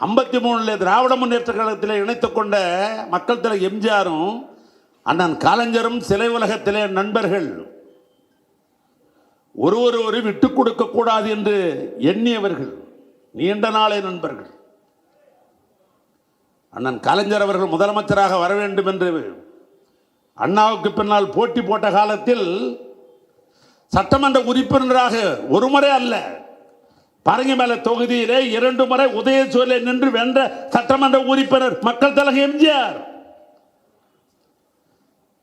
53 திராவிட முன்னேற்ற கழகத்திலே இணைத்துக் கொண்ட மக்கள் தலைவர் எம்ஜிஆரும் அண்ணன் கலைஞரும் சிலை உலகத்திலே நண்பர்கள். ஒருவரை விட்டுக் கொடுக்க கூடாது என்று எண்ணியவர்கள், நீண்ட நாளை நண்பர்கள். அண்ணன் கலைஞர் அவர்கள் முதலமைச்சராக வர வேண்டும் என்று அண்ணாவுக்கு பின்னால் போட்டி போட்ட காலத்தில் சட்டமன்ற உறுப்பினராக ஒரு முறை அல்ல, பரங்கிமலை தொகுதியிலே 2 முறை உதயசூரில் நின்று வென்ற சட்டமன்ற உறுப்பினர் மக்கள் தலைவர் எம்ஜிஆர்.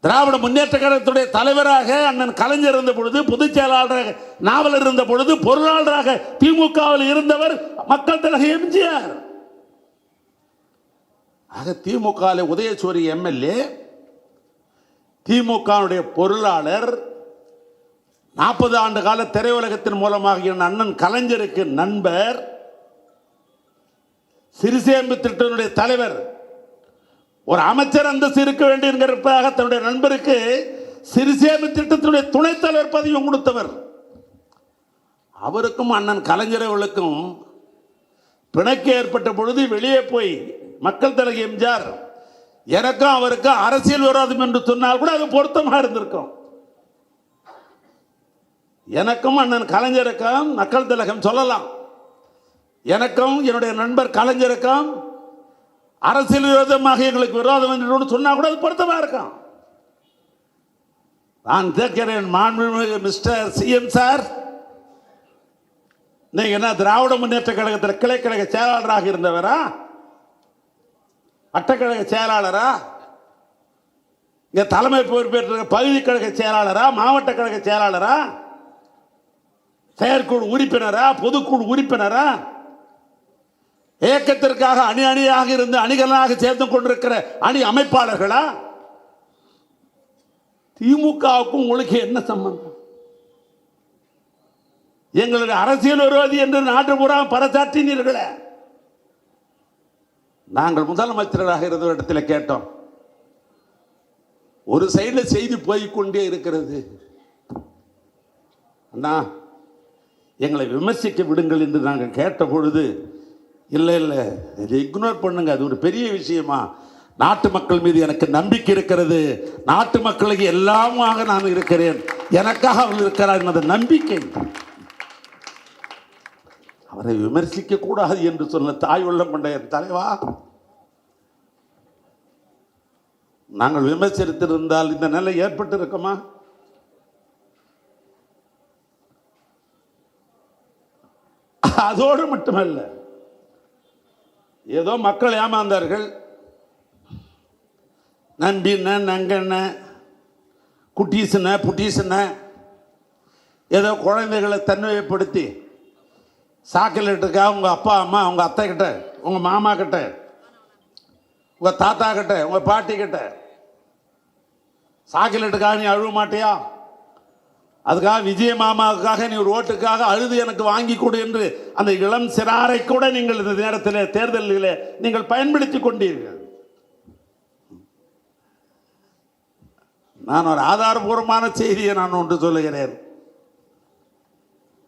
திராவிட முன்னேற்ற கழகத்துடைய தலைவராக அண்ணன் கலைஞர் இருந்த பொழுது, பொதுச் செயலாளராக நாவலர் இருந்த பொழுது, பொருளாளராக திமுகவில் இருந்தவர் மக்கள் தலைவர் எம்ஜிஆர். ஆக திமுக உதயசூரி எம்எல்ஏ, திமுக பொருளாளர், 40 ஆண்டு கால திரையுலகத்தின் மூலமாக என் அண்ணன் கலைஞருக்கு நண்பர், சிறுசேமிப்பு திட்டத்தினுடைய தலைவர், ஒரு அமைச்சர் அந்தஸ்து இருக்க வேண்டியிருப்பதாக தன்னுடைய நண்பருக்கு சிறுசேமிப்பு திட்டத்தினுடைய துணைத் தலைவர் பதவியும் கொடுத்தவர். அவருக்கும் அண்ணன் கலைஞர் அவர்களுக்கும் பிணக்கு ஏற்பட்ட பொழுது வெளியே போய் மக்கள் தலைவர் எம்ஜிஆர் எனக்கும் அவருக்கும் அரசியல் விரோதம் என்று சொன்னால் கூட அது பொருத்தமாக இருந்திருக்கும். எனக்கும் அண்ணன் கலைஞருக்கும் மக்கள் திலகம் சொல்லலாம், எனக்கும் என்னுடைய நண்பர் கலைஞருக்கும் அரசியல் விரோதமாக எங்களுக்கு விரோதம் என்று சொன்னா கூட அது பொருத்தமா இருக்கும். நான் கேட்கிறேன், மாண்புமிகு மிஸ்டர் சிஎம் சார், நீங்க என்ன திராவிட முன்னேற்ற கழகத்தில் கிளைக்கழக செயலாளராக இருந்தவரா, அட்டக்கழக செயலாளரா, இங்க தலைமை பொறுப்பேற்ற பகுதி கழக செயலாளரா, மாவட்ட கழக செயலாளரா, செயற்குழு உறுப்பினரா, பொதுக்குழு உறுப்பினரா, இயக்கத்திற்காக அணி அணியாக இருந்து அணிகளாக சேர்ந்து கொண்டிருக்கிற அணி அமைப்பாளர்களா? திமுகவுக்கும் உங்களுக்கு என்ன சம்பந்தம்? எங்களுடைய அரசியல் விரோதி என்று நாட்டு பூரா பறைசாற்றினீர்களே. நாங்கள் முதலமைச்சராக இருந்த இடத்துல கேட்டோம், ஒரு சைடில் செய்தி போய்கொண்டே இருக்கிறது, அண்ணா எங்களை விமர்சிக்க விடுங்கள் என்று நாங்கள் கேட்ட பொழுது, இல்லை இல்லை இதை இக்னோர் பண்ணுங்க, அது ஒரு பெரிய விஷயமா, நாட்டு மக்கள் மீது எனக்கு நம்பிக்கை இருக்கிறது, நாட்டு மக்களுக்கு எல்லாமாக நான் இருக்கிறேன், எனக்காக அவர் இருக்கிறார் என்ற நம்பிக்கை. அவரை விமர்சிக்க கூடாது என்று சொன்ன தாய் உள்ளம் கொண்ட என் தலைவா, நாங்கள் விமர்சித்திருந்தால் இந்த நிலை ஏற்பட்டு இருக்குமா? அதோடு மட்டுமல்ல, ஏதோ மக்கள் ஏமாந்தார்கள், நம்பின நங்கண்ண குட்டீசன புட்டீசன ஏதோ குழந்தைகளை தன்மைப்படுத்தி சாக்கலேட்டுக்காக உங்கள் அப்பா அம்மா, உங்கள் அத்தை கிட்ட, உங்கள் மாமா கிட்ட, உங்கள் தாத்தா கிட்ட, உங்கள் பாட்டி கிட்ட சாக்கலேட்டுக்காக நீ அழுவ மாட்டியா? அதுக்காக விஜய மாமாவுக்காக நீ ஒரு ஓட்டுக்காக அழுது எனக்கு வாங்கி கொடு என்று அந்த இளம் சிறாரை கூட நீங்கள் இந்த நேரத்தில் தேர்தலில் நீங்கள் பயன்படுத்தி கொண்டீர்கள். நான் ஒரு ஆதாரபூர்வமான செய்தியை நான் ஒன்று சொல்லுகிறேன்.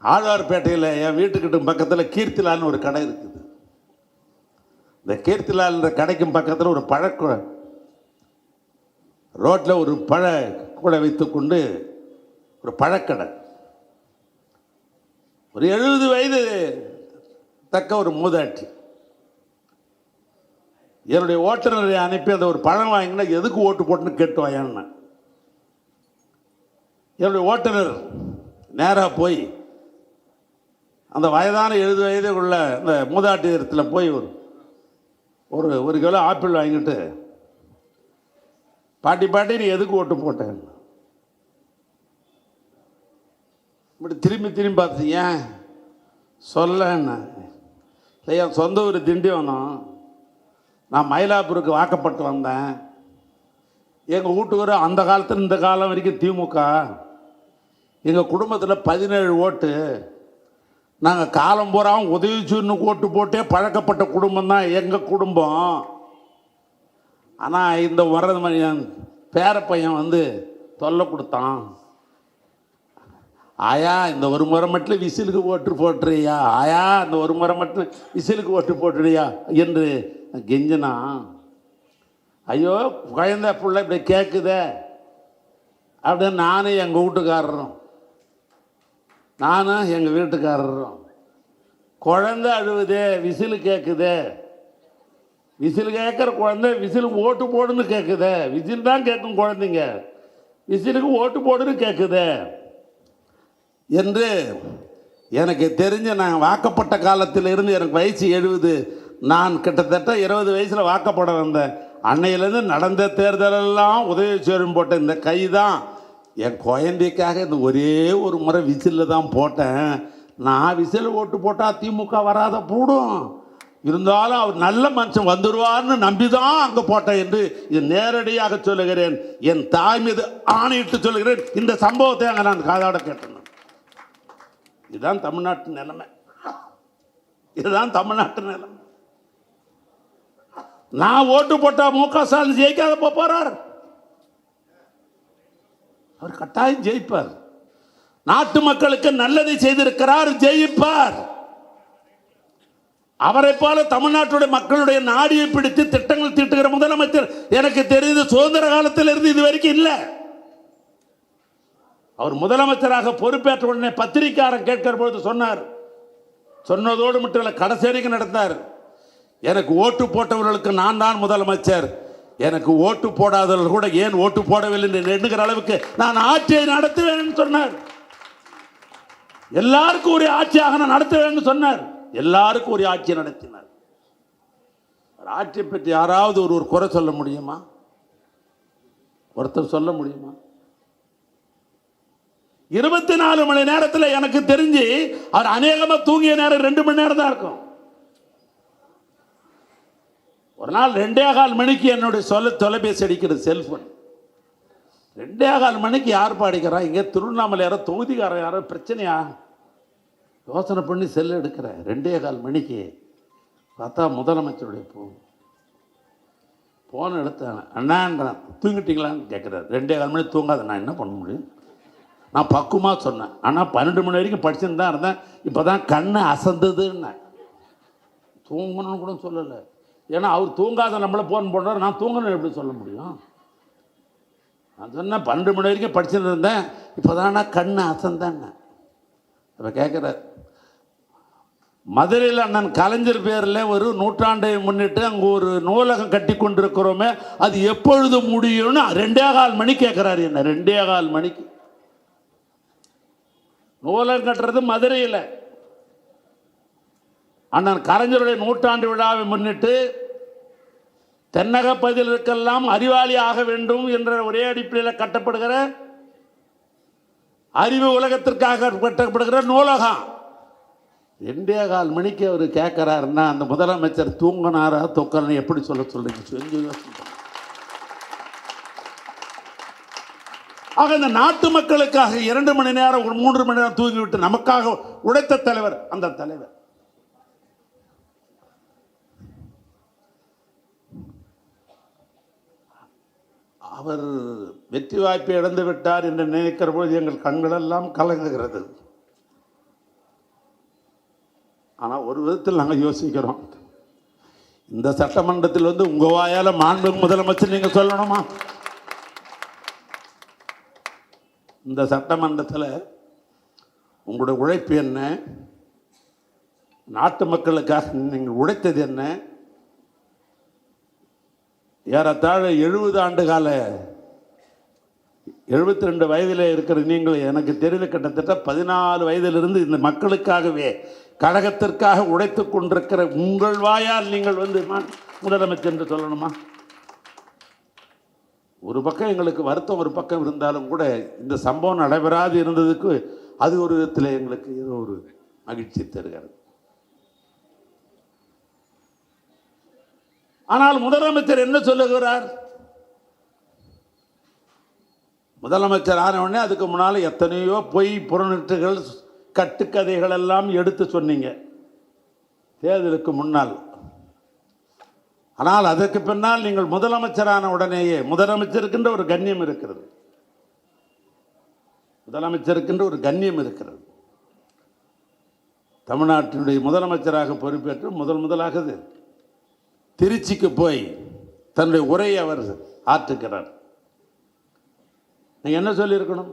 ஆழ்வார்பேட்டையில் என் வீட்டுக்கிட்ட பக்கத்தில் கீர்த்திலால்னு ஒரு கடை இருக்குது. இந்த கீர்த்திலால் கடைக்கும் பக்கத்தில் ஒரு பழக்கூட ரோட்டில் ஒரு பழ கூட வைத்துக்கொண்டு ஒரு பழக்கடை, ஒரு 70 வயது தக்க ஒரு மூதாட்டி, என்னுடைய ஓட்டுநரை அனுப்பி அந்த ஒரு பழம் வாங்கினா எதுக்கு ஓட்டு போட்டுன்னு கேட்டு வாங்க. என்னுடைய ஓட்டுநர் நேராக போய் அந்த வயதான 70 வயது உள்ள இந்த மூதாட்டி இடத்துல போய் ஒரு கிலோ ஆப்பிள் வாங்கிட்டு, பாட்டி பாட்டி நீ எதுக்கு ஓட்டு போட்டேன்? இப்படி திரும்பி பார்த்தீங்க சொல்ல என்ன என் சொந்த ஊர் திண்டிவனம், நான் மயிலாப்பூருக்கு வாக்கப்பட்டு வந்தேன். எங்கள் வீட்டுக்கு அந்த காலத்தில் இந்த காலம் வரைக்கும் திமுக, எங்கள் குடும்பத்தில் 17 ஓட்டு, நாங்கள் காலம் பூராவும் உதயசூரியனுக்கு ஓட்டு போட்டே பழக்கப்பட்ட குடும்பம் தான் எங்கள் குடும்பம். ஆனால் இந்த வரது என் பேரப்பையன் வந்து தொல்லை கொடுத்தான், ஆயா இந்த ஒரு முறை மட்டும் விசிலுக்கு ஓட்டு போட்டுறியா, ஆயா இந்த ஒரு முறை மட்டும் விசிலுக்கு ஓட்டு போட்டுறியா என்று கெஞ்சினா. ஐயோ குழந்தை பிள்ளை இப்படி கேட்குதே அப்படின்னு நானும் எங்கள் வீட்டுக்காரரும் எங்கள் வீட்டுக்காரரும் குழந்தை அழுவுதே, விசிலு கேட்குதே, விசில் கேட்குற குழந்தை விசிலுக்கு ஓட்டு போடுன்னு கேட்குதே. விசில் தான் கேட்கும் குழந்தைங்க, விசிலுக்கு ஓட்டு போடுன்னு கேட்குதே என்று எனக்கு தெரிஞ்ச நான் வாக்கப்பட்ட காலத்தில் இருந்து எனக்கு வயசு 70. நான் கிட்டத்தட்ட 20 வயசில் வாக்கப்பட வந்தேன். அன்னையிலேருந்து நடந்த தேர்தலெல்லாம் உதயசூரியன் போட்ட இந்த கை தான் என் குழந்தைக்காக இந்த ஒரே ஒரு முறை விசிலில் தான் போட்டேன். நான் விசில் ஓட்டு போட்டால் திமுக வராத போடும், இருந்தாலும் அவர் நல்ல மனுஷன் வந்துடுவார்னு நம்பி தான் அங்கே போட்டேன் என்று இது நேரடியாக சொல்லுகிறேன். என் தாய் மீது ஆணையிட்டு சொல்லுகிறேன். இந்த சம்பவத்தை அங்கே நான் காதாட கேட்டேன். இதுதான் தமிழ்நாட்டு நிலைமை, இதுதான் தமிழ்நாட்டு நிலைமை. நான் ஓட்டு போட்டா முக ஸ்டாலின் ஜெயிக்காத போறார். அவர் கட்டாயம் ஜெயிப்பார். நாட்டு மக்களுக்கு நல்லதை செய்திருக்கிறார், ஜெயிப்பார். அவரை போல தமிழ்நாட்டுடைய மக்களுடைய நாடியை பிடித்து திட்டங்கள் தீட்டுகிற முதலமைச்சர் எனக்கு தெரிந்து சுதந்திர காலத்தில் இருந்து இது வரைக்கும் இல்லை. அவர் முதலமைச்சராக பொறுப்பேற்ற உடனே பத்திரிகையாளர் கேட்கிற பொழுது சொன்னார், சொன்னதோடு மட்டும் இல்லை, கடைசி வரைக்கும் நடந்தார். எனக்கு ஓட்டு போட்டவர்களுக்கு நான் தான் முதலமைச்சர், எனக்கு ஓட்டு போடாதவர்கள் கூட ஏன் ஓட்டு போடவில்லை என்று எண்ணுகிற அளவுக்கு நான் ஆட்சியை நடத்துவேன் சொன்னார். எல்லாருக்கும் ஒரு ஆட்சியாக நான் நடத்துவேன் சொன்னார். எல்லாருக்கும் ஒரு ஆட்சியை நடத்தினார். ஆட்சியை பற்றி யாராவது ஒரு குறை சொல்ல முடியுமா? ஒருத்தர் சொல்ல முடியுமா? 24 மணி நேரத்தில் எனக்கு தெரிஞ்சு அவர் அநேகமா தூங்கிய நேரம் 2 மணி நேரம் தான் இருக்கும். ஒரு நாள் 2:15 மணிக்கு என்னுடைய தொலைபேசி அடிக்கிறது, செல்போன். 2:15 மணிக்கு யார் பாடிக்கிறா? இங்கே திருவண்ணாமலை யாரோ தொகுதிக்காரன் யாரோ பிரச்சனையா யோசனை பண்ணி செல் எடுக்கிறேன். 2:15 மணிக்கு பார்த்தா முதலமைச்சருடைய போன் எடுத்தேன். அண்ணான்றான், தூங்கிட்டீங்களான்னு கேட்குறாரு. 2:15 மணி தூங்காத, நான் என்ன பண்ண முடியும்? நான் பக்குவமாக சொன்னேன். ஆனால் 12 மணி வரைக்கும் படிச்சுன்னு தான் இருந்தேன். இப்போ தான் கண்ணு அசந்ததுன்னு. தூங்கணும்னு கூட சொல்லலை. ஏன்னா அவர் தூங்காத நம்மளை ஃபோன் பண்ணுறாரு, நான் தூங்கணும்னு எப்படி சொல்ல முடியும்? நான் சொன்னேன் 12 மணி வரைக்கும் படிச்சுன்னு இருந்தேன், இப்போ தானே கண்ணு அசந்தேன்னு. இப்போ கேட்குறார், மதுரையில் அண்ணன் கலைஞர் பேரில் ஒரு நூற்றாண்டை முன்னிட்டு அங்கே ஒரு நூலகம் கட்டி கொண்டிருக்கிறோமே, அது எப்பொழுது முடியும்னு 2:15 மணி கேட்குறாரு. என்ன 2:15 மணிக்கு நூலகம் கட்டுறது மதுரையில் அண்ணன் கலைஞருடைய நூற்றாண்டு விழாவை முன்னிட்டு தென்னக பகுதிகளுக்கெல்லாம் அறிவாளி ஆக வேண்டும் என்ற ஒரே அடிப்படையில் கட்டப்படுகிற அறிவு உலகத்திற்காக கட்டப்படுகிற நூலகம் 2:15 மணிக்கு அவர் கேட்கிறாருன்னா அந்த முதலமைச்சர் தூங்கினாரா தொக்கல்னு எப்படி சொல்றீங்க? செஞ்சு ஆக இந்த நாட்டு மக்களுக்காக 2 மணி நேரம் 3 மணி நேரம் தூங்கிவிட்டு நமக்காக உழைத்த தலைவர் அந்த தலைவர். அவர் வெற்றி வாய்ப்பை இழந்து விட்டார் என்று நினைக்கிற போது எங்கள் கண்களெல்லாம் கலங்குகிறது. ஆனால் ஒரு விதத்தில் நாங்கள் யோசிக்கிறோம், இந்த சட்டமன்றத்தில் வந்து உங்கள் வாயால் மாண்பு முதலமைச்சர் நீங்கள் சொல்லணுமா? இந்த சட்டமன்றத்தில் உங்களுடைய உழைப்பு என்ன? நாட்டு மக்களுக்காக நீங்கள் உழைத்தது என்ன? ஏறத்தாழ 70 ஆண்டு கால 72 வயதில் இருக்கிற நீங்கள் எனக்கு தெரிந்து கிட்டத்தட்ட 14 வயதிலிருந்து இந்த மக்களுக்காகவே கழகத்திற்காக உழைத்து கொண்டிருக்கிற உங்கள் வாயால் நீங்கள் வந்து முதலமைச்சர் என்று சொல்லணுமா? ஒரு பக்கம் எங்களுக்கு வருத்தம் ஒரு பக்கம் இருந்தாலும் கூட இந்த சம்பவம் நடைபெறாது இருந்ததுக்கு அது ஒரு விதத்தில் எங்களுக்கு ஏதோ ஒரு மகிழ்ச்சி தருகிறது. ஆனால் முதலமைச்சர் என்ன சொல்லுகிறார்? முதலமைச்சர் ஆன உடனே அதுக்கு முன்னால் எத்தனையோ பொய் புறநிட்டுகள் கட்டுக்கதைகள் எல்லாம் எடுத்து சொன்னீங்க தேர்தலுக்கு முன்னால். ஆனால் அதற்கு பின்னால் நீங்கள் முதலமைச்சரான உடனேயே முதலமைச்சருக்கின்ற ஒரு கண்ணியம் இருக்கிறது, முதலமைச்சருக்கின்ற ஒரு கண்ணியம் இருக்கிறது. தமிழ்நாட்டினுடைய முதலமைச்சராக பொறுப்பேற்று முதலாக திருச்சிக்கு போய் தன்னுடைய உரையை அவர் ஆற்றுக்கிறார். நீங்கள் என்ன சொல்லியிருக்கணும்?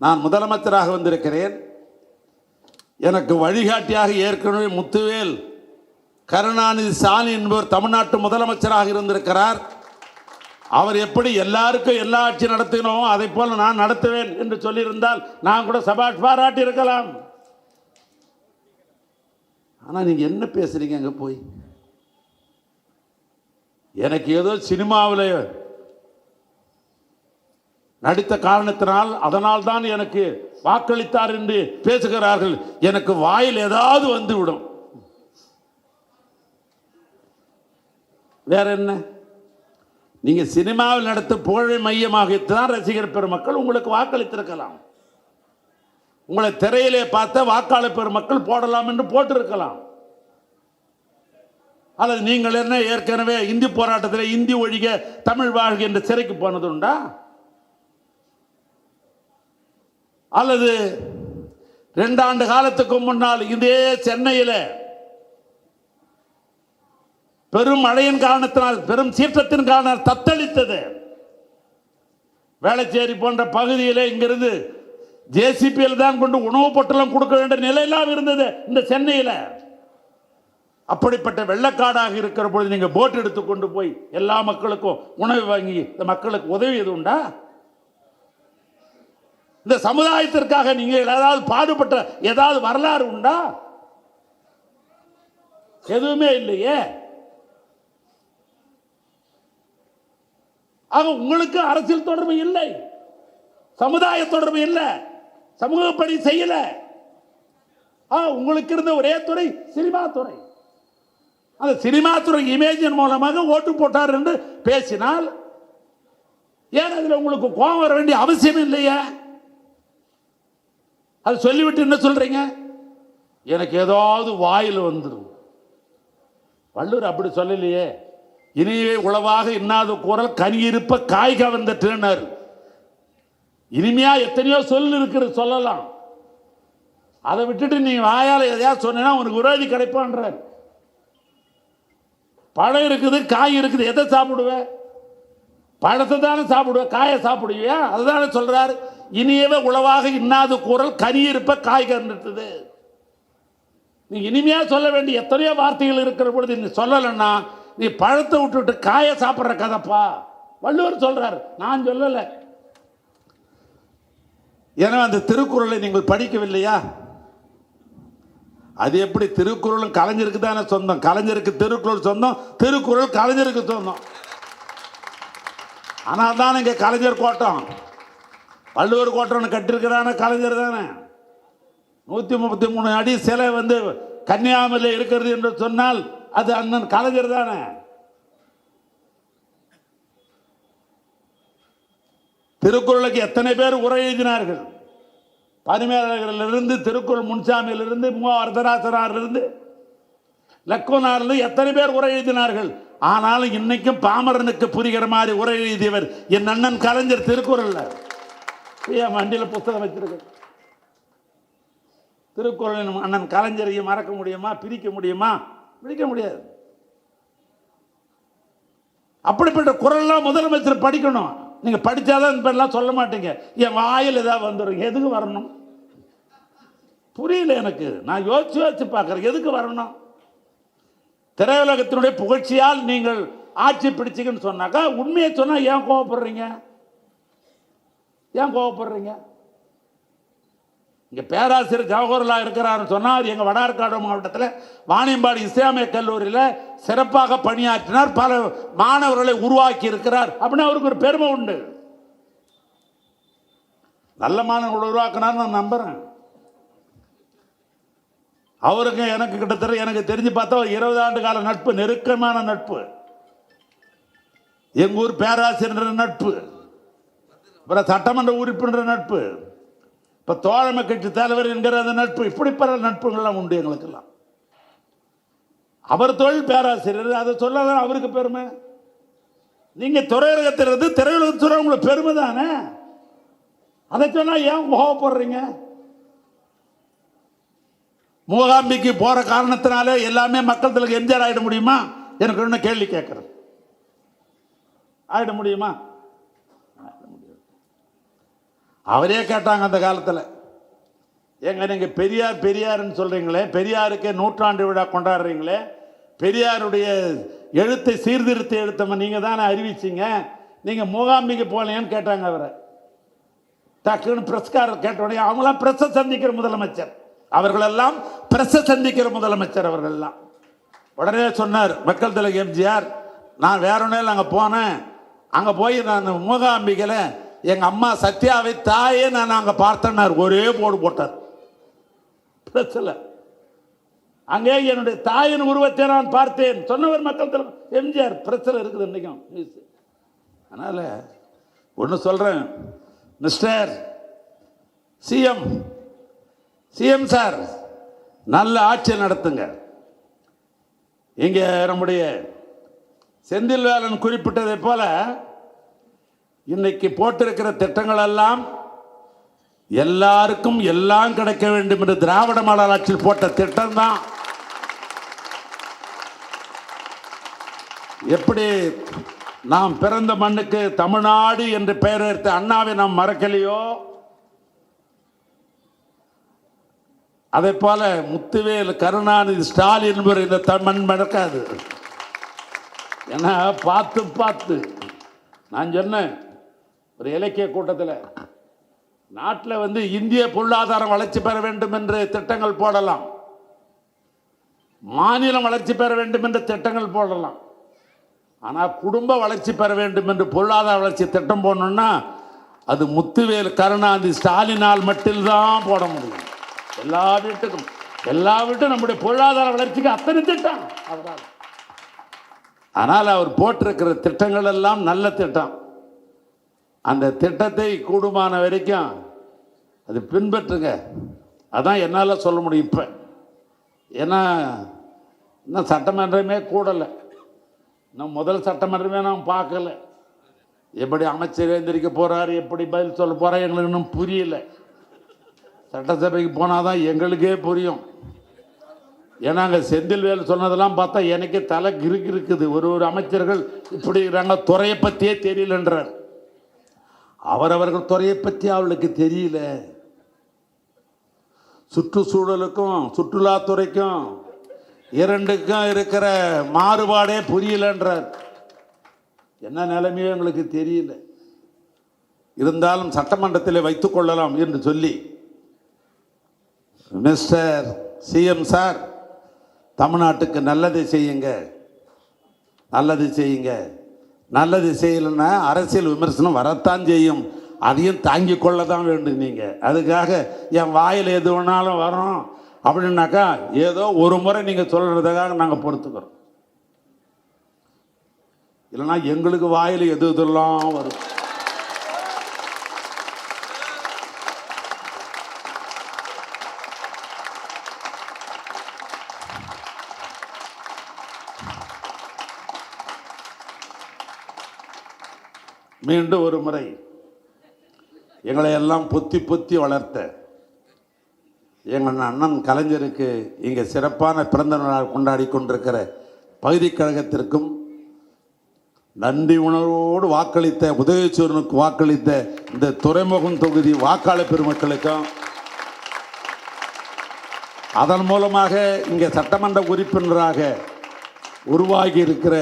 நான் முதலமைச்சராக வந்திருக்கிறேன், எனக்கு வழிகாட்டியாக ஏற்கனவே முத்துவேல் கருணாநிதி ஸ்டாலின் என்பவர் தமிழ்நாட்டு முதலமைச்சராக இருந்திருக்கிறார். அவர் எப்படி எல்லாருக்கும் எல்லா ஆட்சி நடத்தினோம் அதை போல நான் நடத்துவேன் என்று சொல்லியிருந்தால் நான் கூட சபாஷ் பாராட்டி இருக்கலாம். ஆனால் நீங்கள் என்ன பேசுறீங்க அங்கே போய்? எனக்கு ஏதோ சினிமாவில் நடித்த காரணத்தினால் அதனால் தான் எனக்கு வாக்களித்தார் என்று பேசுகிறார்கள். எனக்கு வாயில் ஏதாவது வந்து விடும். வேற என்ன? நீங்க சினிமாவில் நடத்த புகழை மையமாகத்தான் ரசிகர் பெருமக்கள் உங்களுக்கு வாக்களித்திருக்கலாம். உங்களை திரையிலே பார்த்த வாக்காளர் பெருமக்கள் போடலாம் என்று போட்டிருக்கலாம். அல்லது நீங்கள் என்ன ஏற்கனவே இந்தி போராட்டத்தில் இந்தி ஒழிக தமிழ் வாழ்க என்று சிறைக்கு போனது உண்டா? அல்லது 2 ஆண்டு காலத்துக்கு முன்னால் இதே சென்னையில் பெரும் மழையின் காரணத்தினால் பெரும் சீற்றத்தின் காரணம் தத்தளித்தது. வேளச்சேரி போன்ற பகுதியில் இங்கிருந்து ஜேசிபியில் தான் கொண்டு உணவு பொட்டலம் கொடுக்க வேண்டிய நிலையெல்லாம் இருந்தது இந்த சென்னையில். அப்படிப்பட்ட வெள்ளக்காடாக இருக்கிற பொழுது நீங்க போட் எடுத்து கொண்டு போய் எல்லா மக்களுக்கும் உணவு வாங்கி இந்த மக்களுக்கு உதவியது உண்டா? இந்த சமுதாயத்திற்காக நீங்க ஏதாவது பாடுபட்ட ஏதாவது வரலாறு உண்டா? எதுவுமே இல்லையே. ஆக உங்களுக்கு அரசியல் தொடர்பு இல்லை, சமுதாய தொடர்பு இல்லை, சமூக பணி செய்யல. உங்களுக்கு இருந்த ஒரே துறை சினிமா துறை. அந்த சினிமா துறை இமேஜின் மூலமாக ஓட்டு போட்டார் என்று பேசினால் ஏன் அதில் உங்களுக்கு கோபம் வர வேண்டிய அவசியம் இல்லையா? அது சொல்லிவிட்டு என்ன சொல்றீங்க? எனக்கு ஏதாவது வாயில் வந்துடும். வள்ளுவர் அப்படி சொல்லலையே. இனியே உளவாக இன்னாத கூறல் கனி இருப்ப காய்க வந்துட்டுனார். இனிமையா எத்தனையோ சொல் இருக்கிறது, சொல்லலாம். அதை விட்டுட்டு நீ வாயால் எதையாவது சொன்னா உனக்கு விரோதி கிடைப்பான்றார். பழம் இருக்குது, காய் இருக்குது, எதை சாப்பிடுவ? பழத்தை தானே சாப்பிடுவ, காயை சாப்பிடுவியா? அதுதானே சொல்றாரு. இனியவே உளவாக இன்னாத கூறல் கனி இருப்ப காய்கன்றது. நீ இனிமையா சொல்ல வேண்டிய எத்தனையோ வார்த்தைகள் இருக்கிற பொழுது நீ சொல்லலைன்னா நீ பழத்தை விட்டுட்டு காயை சாப்பிட்ற கதைப்பா. வள்ளுவர் சொல்றாரு, நான் சொல்லலை. ஏன்னா அந்த திருக்குறளை நீங்கள் படிக்கவில்லையா? அது எப்படி? திருக்குறளும் கலைஞருக்கு தானே சொந்தம். கலைஞருக்கு திருக்குறள் சொந்தம், திருக்குறள் கலைஞருக்கு சொந்தம். ஆனால் தான் இங்கே கலைஞர் கோட்டம், வள்ளுவர் கோட்டம் கட்டிருக்கிறான கலைஞர் தானே. 133 அடி சிலை வந்து கன்னியாகுமரியில் இருக்கிறது என்று சொன்னால் அது அண்ணன் கலைஞர் தானே. திருக்குறளுக்கு எத்தனை பேர் உரை எழுதினார்கள்? பரிமேலழகரிலிருந்து, திருக்குறள் முன்சாமியிலிருந்து, வரதராசனாரிலிருந்து, லக்குவனாரிலிருந்து எத்தனை பேர் உரை எழுதினார்கள். ஆனாலும் இன்னைக்கும் பாமரனுக்கு புரிகிற மாதிரி உரை எழுதியவர் என் அண்ணன் கலைஞர். திருக்குறள் என் வண்டியில் புத்தகம் வச்சிருக்க. திருக்குறளின் அண்ணன் கலைஞரையும் மறக்க முடியுமா? பிரிக்க முடியுமா? பிடிக்க முடியாது. அப்படிப்பட்ட குரல்லாம் முதலமைச்சர் படிக்கணும். நீங்க படிச்சாதான் இப்பெல்லாம் சொல்ல மாட்டீங்க. என் வாயில் ஏதாவது வந்துடும். எதுக்கு வரணும்? புரியல எனக்கு. நான் யோசிச்சு பார்க்குறேன், எதுக்கு வரணும்? திரையுலகத்தினுடைய புகழ்ச்சியால் நீங்கள் ஆட்சி பிடிச்சிங்கன்னு சொன்னாக்கா உண்மையை சொன்னா ஏன் கோவப்படுறீங்க? ஏன் கோவப்படுறீங்க? இங்கே பேராசிரியர் ஜவஹர்லால் இருக்கிறாருன்னு சொன்னால் எங்கள் வடார்காடு மாவட்டத்தில் வாணியம்பாடி இஸ்லாமிய கல்லூரியில் சிறப்பாக பணியாற்றினார், பல மாணவர்களை உருவாக்கி இருக்கிறார் அப்படின்னு அவருக்கு ஒரு பெருமை உண்டு. நல்ல மாணவர்களை உருவாக்கினார் நான் நம்புகிறேன். அவருக்கு எனக்கு கிட்டத்தட்ட எனக்கு தெரிஞ்சு பார்த்தா 20 ஆண்டு கால நட்பு, நெருக்கமான நட்பு. எங்கள் ஊர் பேராசிரியர் நட்பு, அப்புறம் சட்டமன்ற உறுப்பினர் நட்பு, இப்போ தோழமை கட்சி தலைவர் என்கிற அந்த நட்பு, இப்படி பல நட்புகள்லாம் உண்டு எங்களுக்கெல்லாம். அவர் தொழில் பேராசிரியர், அதை சொல்லாதான் அவருக்கு பெருமை. நீங்கள் துறையுலகத்திலிருந்து திரையுலகத்துறை உங்களுக்கு பெருமை தானே. அதை சொன்னால் ஏன் கோவப்படுறீங்க? மூகாம்பிக்கு போகிற காரணத்தினாலே எல்லாமே மக்கள் தலைவர் எம்ஜிஆர் ஆகிட முடியுமா? எனக்கு இன்னும் கேள்வி கேட்குறேன். ஆகிட முடியுமா? அவரே கேட்டாங்க அந்த காலத்தில், எங்க நீங்கள் பெரியார் பெரியார்னு சொல்கிறீங்களே, பெரியாருக்கு 100ஆண்டு விழா கொண்டாடுறீங்களே, பெரியாருடைய எழுத்தை சீர்திருத்தி எழுத்தவன் நீங்க தானே அறிவிச்சிங்க, நீங்க மூகாம்பிகை போலேன்னு கேட்டாங்க அவரை. டக்குன்னு பிரஸ்காரர் கேட்ட உடனே அவங்களாம் பிரஸை சந்திக்கிற முதலமைச்சர், அவர்களெல்லாம் பிரஸை சந்திக்கிற முதலமைச்சர் அவர்கள்லாம். உடனே சொன்னார் மக்கள் தலைவர் எம்ஜிஆர், நான் வேற ஒன்றும் அங்கே போனேன், அங்கே போய் நான் மூகாம்பிகையில் எங்கள் அம்மா சத்யாவை தாயே நான் அங்கே பார்த்தேன்னார். ஒரே போடு போட்டார் பிரஸில். அங்கே என்னுடைய தாயின் உருவத்தை நான் பார்த்தேன் சொன்னவர் மக்கள் தலைவர் எம்ஜிஆர். பிரஸில் இருக்குது இன்றைக்கும் நியூஸ். அதனால் ஒன்று சொல்கிறேன், மிஸ்டர் சிஎம் சார், நல்ல ஆட்சி நடத்துங்க. இங்கே நம்முடைய செந்தில்வேலன் குறிப்பிட்டதை போல இன்னைக்கு போட்டிருக்கிற திட்டங்கள் எல்லாம் எல்லாருக்கும் எல்லாம் கிடைக்க வேண்டும் என்று திராவிட மாடல் ஆட்சியில் போட்ட திட்டம் தான். எப்படி நாம் பிறந்த மண்ணுக்கு தமிழ்நாடு என்று பெயர் எடுத்த அண்ணாவை நாம் மறக்கலையோ, அதே போல முத்துவேல், கருணாநிதி, ஸ்டாலின் என்பவர் இந்த மண் மறக்காது. ஏன்னா பார்த்து நான் சொன்னேன் ஒரு இலக்கிய கூட்டத்தில், நாட்டில் இந்திய பொருளாதாரம் வளர்ச்சி பெற வேண்டும் என்று திட்டங்கள் போடலாம், மாநிலம் வளர்ச்சி பெற வேண்டும் என்று திட்டங்கள் போடலாம். ஆனால் குடும்ப வளர்ச்சி பெற வேண்டும் என்று பொருளாதார வளர்ச்சி திட்டம் போடணும்னா அது முத்துவேல், கருணாநிதி, ஸ்டாலினால் மட்டும்தான் போட முடியும். எல்லா வீட்டும் நம்முடைய பொருளாதார வளர்ச்சிக்கு அத்தனை திட்டம் அவரால். ஆனால் அவர் போட்டிருக்கிற திட்டங்கள் எல்லாம் நல்ல திட்டம். அந்த திட்டத்தை கூடுமான வரைக்கும் அது பின்பற்றுங்க. அதான் என்னால் சொல்ல முடியும். இப்போ ஏன்னா இன்னும் சட்டமன்றமே கூடலை, இன்னும் முதல் சட்டமன்றமே நாம் பார்க்கல. எப்படி அமைச்சர் எழுந்திரிக்க போகிறார், எப்படி பதில் சொல்ல போகிறார் எங்களுக்கு இன்னும் புரியல. சட்டசபைக்கு போனால் தான் எங்களுக்கே புரியும். ஏன்னா அங்கே செந்தில்வேல் சொன்னதெல்லாம் பார்த்தா எனக்கே தலை இருக்குது. ஒரு அமைச்சர்கள் இப்படி இருக்கிறாங்க, துறையை பற்றியே தெரியலன்றார். அவரவர்கள் துறையை பற்றி அவளுக்கு தெரியல. சுற்றுச்சூழலுக்கும் சுற்றுலாத்துறைக்கும் இரண்டுக்கும் இருக்கிற மாறுபாடே புரியலன்றார். என்ன நிலைமையோ எங்களுக்கு தெரியல. இருந்தாலும் சட்டமன்றத்தில் வைத்துக் கொள்ளலாம் என்று சொல்லி, மிஸ்டர் சிஎம் சார், தமிழ்நாட்டுக்கு நல்லது செய்யுங்க, நல்லது செய்யுங்க. நல்லது செய்யலைன்னா அரசியல் விமர்சனம் வரத்தான் செய்யும், அதையும் தாங்கி கொள்ள தான் வேண்டும். நீங்கள் அதுக்காக என் வாயில் எது வேணாலும் வரும் அப்படின்னாக்கா ஏதோ ஒரு முறை நீங்கள் சொல்கிறதுக்காக நாங்கள் பொறுத்துக்கிறோம். இல்லைன்னா எங்களுக்கு வாயில் எது இதெல்லாம் வரும். மீண்டும் ஒரு முறை எங்களை எல்லாம் பொத்தி வளர்த்த எங்கள் அண்ணன் கலைஞருக்கு இங்கே சிறப்பான பிறந்த நாள் கொண்டாடி கொண்டிருக்கிற பகுதி கழகத்திற்கும், நன்றி உணர்வோடு வாக்களித்த உதயசூரனுக்கு வாக்களித்த இந்த துறைமுகம் தொகுதி வாக்காளர் பெருமக்களுக்கும், அதன் மூலமாக இங்கே சட்டமன்ற உறுப்பினராக உருவாகி இருக்கிற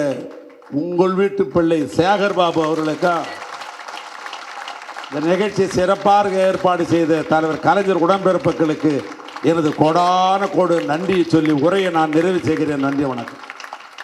உங்கள் வீட்டு பிள்ளை சேகர் பாபு அவர்களுக்கும், இந்த நிகழ்ச்சி சிறப்பாக ஏற்பாடு செய்த தலைவர் கலைஞர் உடன்பிறப்புகளுக்கு எனது கோடான கோடு நன்றி சொல்லி உரையை நான் நிறைவு செய்கிறேன். நன்றி, வணக்கம்.